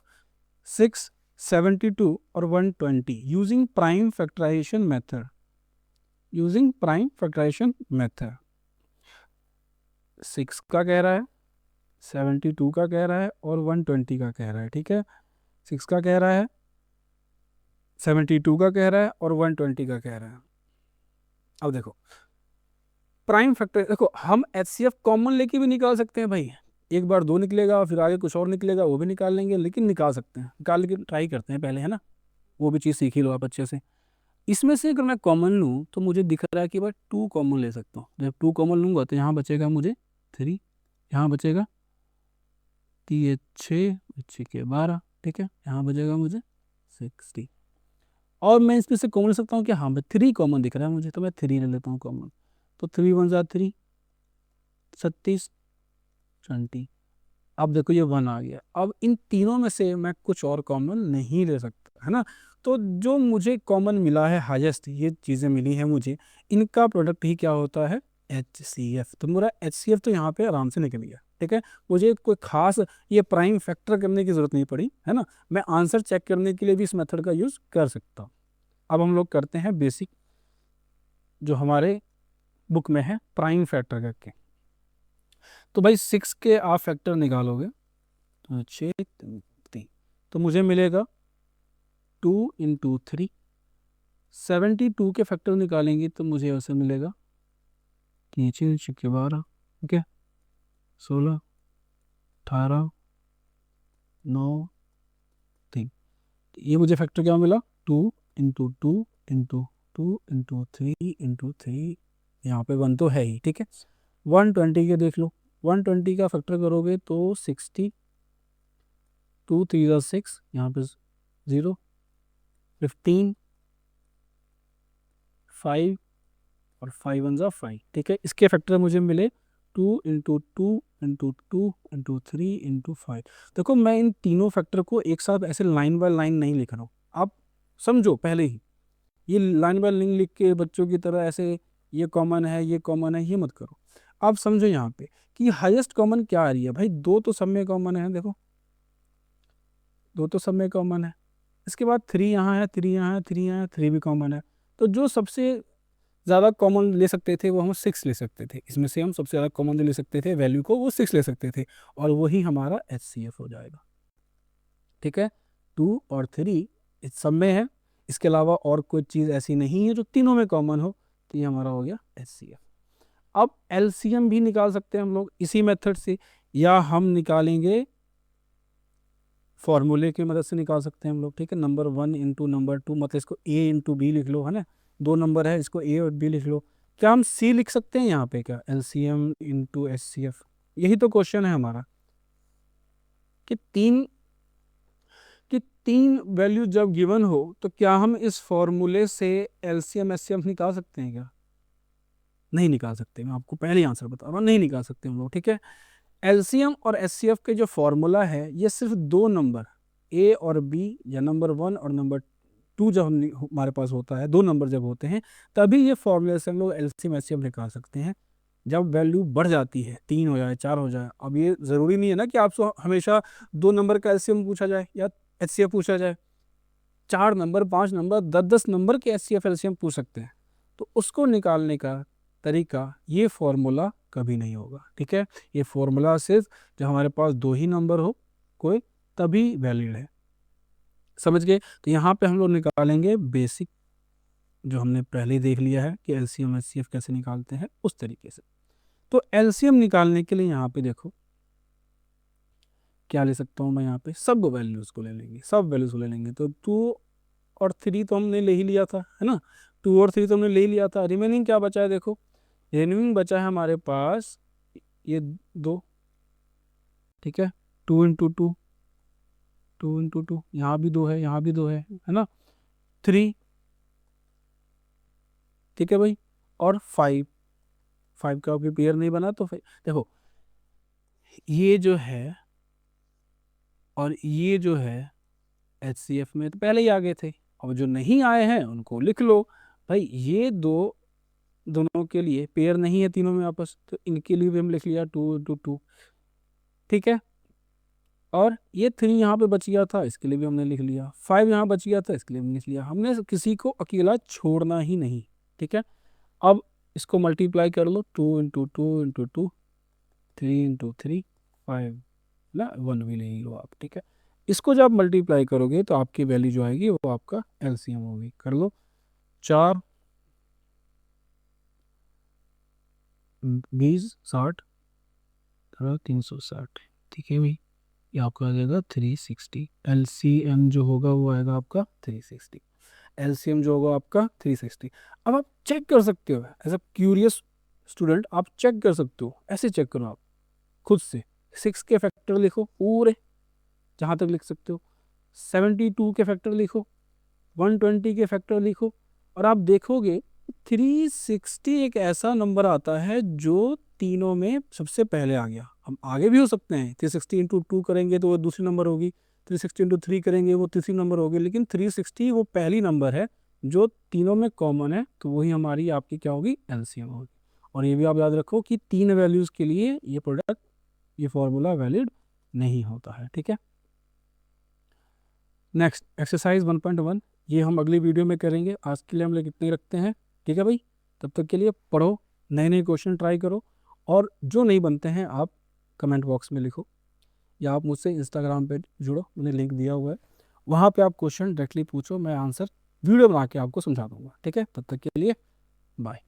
S1: 6 72 और 120 using prime factorisation method, using prime factorisation method. 6 का कह रहा है, 72 का कह रहा है, और 120 का कह रहा है, ठीक है। 6 का कह रहा है, 72 का कह रहा है, और 120 का कह रहा है। अब देखो प्राइम फैक्टर, देखो हम HCF कॉमन लेके भी निकाल सकते हैं भाई, एक बार 2 निकलेगा फिर आगे कुछ और निकलेगा वो भी निकाल लेंगे, लेकिन निकाल सकते हैं, निकाल के ट्राई करते हैं पहले, है ना, वो भी चीज़ सीख ही लो आप अच्छे से। इसमें से अगर मैं कॉमन लूँ तो मुझे दिख रहा है कि भाई 2 कॉमन ले सकता हूँ। जब 2 कॉमन लूँगा तो यहाँ बचेगा मुझे 3, यहाँ बचेगा 6 6 के 12, ठीक है, यहाँ बचेगा मुझे 60। और मैं इसमें से कॉमन ले सकता हूँ कि हाँ भाई 3 कॉमन दिख रहा है मुझे, तो मैं 3 ले लेता हूँ कॉमन। तो 3 1 जा 3, 36 20। अब देखो ये 1 आ गया। अब इन तीनों में से मैं कुछ और कॉमन नहीं ले सकता, है ना। तो जो मुझे कॉमन मिला है हाईएस्ट, ये चीज़ें मिली हैं मुझे, इनका प्रोडक्ट ही क्या होता है, HCF। तो मेरा HCF तो यहाँ पे आराम से निकल गया, ठीक है। मुझे कोई खास ये प्राइम फैक्टर करने की ज़रूरत नहीं पड़ी, है ना। मैं आंसर चेक करने के लिए भी इस मेथड का यूज़ कर सकता हूँ। अब हम लोग करते हैं बेसिक जो हमारे बुक में है प्राइम फैक्टर करके। तो भाई 6 के आप फैक्टर निकालोगे तो 6 3, तो मुझे मिलेगा 2 इंटू 3। 72 के फैक्टर निकालेंगे तो मुझे ऐसे मिलेगा 3 6 के 12, ठीक है, 16 18 9 3। ये मुझे फैक्टर क्या मिला, 2 इंटू 2 इंटू 2 इंटू 3 इंटू 3, यहाँ पे 1 तो है ही, ठीक है। 120 के देख लो, 120 का फैक्टर करोगे तो 60, 2 3 6, यहाँ पे 0, 15, 5 और 5 1 जा 5, ठीक है। इसके फैक्टर मुझे मिले 2 इंटू 2 इंटू 2 इंटू 3 इंटू 5। देखो मैं इन तीनों फैक्टर को एक साथ ऐसे लाइन बाय लाइन नहीं लिख रहा हूँ, आप समझो पहले ही। ये लाइन बाय लाइन लिख के बच्चों की तरह ऐसे ये कॉमन है ये कॉमन है ये मत करो। आप समझो यहाँ पे कि हाईएस्ट कॉमन क्या आ रही है भाई, 2 तो सब में कॉमन है, देखो 2 तो सब में कॉमन है। इसके बाद 3 यहाँ है, 3 यहाँ है, 3 यहाँ है, 3 भी कॉमन है। तो जो सबसे ज़्यादा कॉमन ले सकते थे वो हम 6 ले सकते थे, इसमें से हम सबसे ज़्यादा कॉमन ले सकते थे वैल्यू को, वो 6 ले सकते थे, और वही हमारा HCF हो जाएगा, ठीक है। 2 और 3 इस सब में है, इसके अलावा और कोई चीज़ ऐसी नहीं है जो तीनों में कॉमन हो, तो ये हमारा हो गया HCF। अब LCM भी निकाल सकते हैं हम लोग इसी मेथड से, या हम निकालेंगे फॉर्मूले की मदद से निकाल सकते हैं हम लोग, ठीक है। नंबर 1 इंटू नंबर 2, मतलब इसको A इंटू बी लिख लो, है ना, 2 नंबर है, इसको A और B लिख लो। क्या हम C लिख सकते हैं यहाँ पे, क्या LCM इंटू HCF? यही तो क्वेश्चन है हमारा कि तीन वैल्यू जब गिवन हो तो क्या हम इस फॉर्मूले से LCM HCF निकाल सकते हैं क्या? नहीं निकाल सकते, मैं आपको पहले ही आंसर बता रहा हूँ, नहीं निकाल सकते हम लोग, ठीक है। LCM और HCF के जो फॉर्मूला है ये सिर्फ 2 नंबर A और B, या नंबर 1 और नंबर 2 जब हमारे पास होता है, 2 नंबर जब होते हैं तभी ये फॉर्मूले से हम लोग LCM HCF निकाल सकते हैं। जब वैल्यू बढ़ जाती है, 3 हो जाए 4 हो जाए, अब ये ज़रूरी नहीं है ना कि आपसे हमेशा 2 नंबर का LCM पूछा जाए या HCF पूछा जाए। 4 नंबर 5 नंबर 10 नंबर के HCF LCM पूछ सकते हैं, तो उसको निकालने का तरीका ये फॉर्मूला कभी नहीं होगा, ठीक है। ये फॉर्मूला सिर्फ जब हमारे पास 2 ही नंबर हो कोई, तभी वैलिड है, समझ गए। तो यहाँ पे हम लोग निकालेंगे बेसिक, जो हमने पहले ही देख लिया है कि LCM HCF कैसे निकालते हैं उस तरीके से। तो LCM निकालने के लिए यहाँ पे देखो क्या ले सकता हूँ मैं, यहाँ पे सब वैल्यूज को ले लेंगे, सब वैल्यूज को ले लेंगे। तो 2 और 3 तो हमने ले ही लिया था, है ना, 2 और 3 तो हमने ले ही लिया था। रिमेनिंग क्या बचा है, देखो रिमेनिंग बचा है हमारे पास ये 2, ठीक है। 2 इंटू 2, 2 इंटू 2, यहाँ भी 2 है, यहाँ भी 2 है ना, 3, ठीक है भाई, और 5 का भी पेयर नहीं बना, तो देखो ये जो है और ये जो है HCF में तो पहले ही आ गए थे, और जो नहीं आए हैं उनको लिख लो भाई। ये दोनों के लिए पेयर नहीं है तीनों में आपस, तो इनके लिए भी हम लिख लिया 2 इंटू 2, ठीक है। और ये 3 यहाँ पे बच गया था, इसके लिए भी हमने लिख लिया। 5 यहाँ बच गया था, इसके लिए भी लिख लिया। हमने किसी को अकेला छोड़ना ही नहीं, ठीक है। अब इसको मल्टीप्लाई कर लो, 2 इंटू 2 इंटू 2, 3 इंटू 3, 5 ना, 1 भी ले लो आप, ठीक है। इसको जब मल्टीप्लाई करोगे तो आपकी वैल्यू जो आएगी वो आपका LCM होगी। कर लो, 4 20 60 360, ठीक है भाई, ये आपका आ जाएगा 360। LCM जो होगा वो आएगा आपका 360, LCM जो होगा आपका 360। अब आप चेक कर सकते हो, एज अ क्यूरियस स्टूडेंट आप चेक कर सकते हो, ऐसे चेक करो आप खुद से। 6 के फैक्टर लिखो पूरे जहाँ तक लिख सकते हो, 72 के फैक्टर लिखो, 120 के फैक्टर लिखो, और आप देखोगे 360 एक ऐसा नंबर आता है जो तीनों में सबसे पहले आ गया। हम आगे भी हो सकते हैं, 360 इंटू 2 करेंगे तो वो दूसरी नंबर होगी, 360 इंटू 3 करेंगे वो तीसरी नंबर होगी, लेकिन 360 वो पहली नंबर है जो तीनों में कॉमन है, तो वही हमारी आपकी क्या होगी, LCM होगी। और ये भी आप याद रखो कि 3 वैल्यूज़ के लिए ये प्रोडक्ट, ये फॉर्मूला वैलिड नहीं होता है, ठीक है। नेक्स्ट एक्सरसाइज 1.1, ये हम अगली वीडियो में करेंगे। आज के लिए हम लोग इतने ही रखते हैं, ठीक है भाई। तब तक के लिए पढ़ो, नए नए क्वेश्चन ट्राई करो, और जो नहीं बनते हैं आप कमेंट बॉक्स में लिखो, या आप मुझसे इंस्टाग्राम पे जुड़ो, मैंने लिंक दिया हुआ है, वहाँ पे आप क्वेश्चन डायरेक्टली पूछो, मैं आंसर वीडियो बना के आपको समझा दूंगा, ठीक है। तब तक के लिए बाय।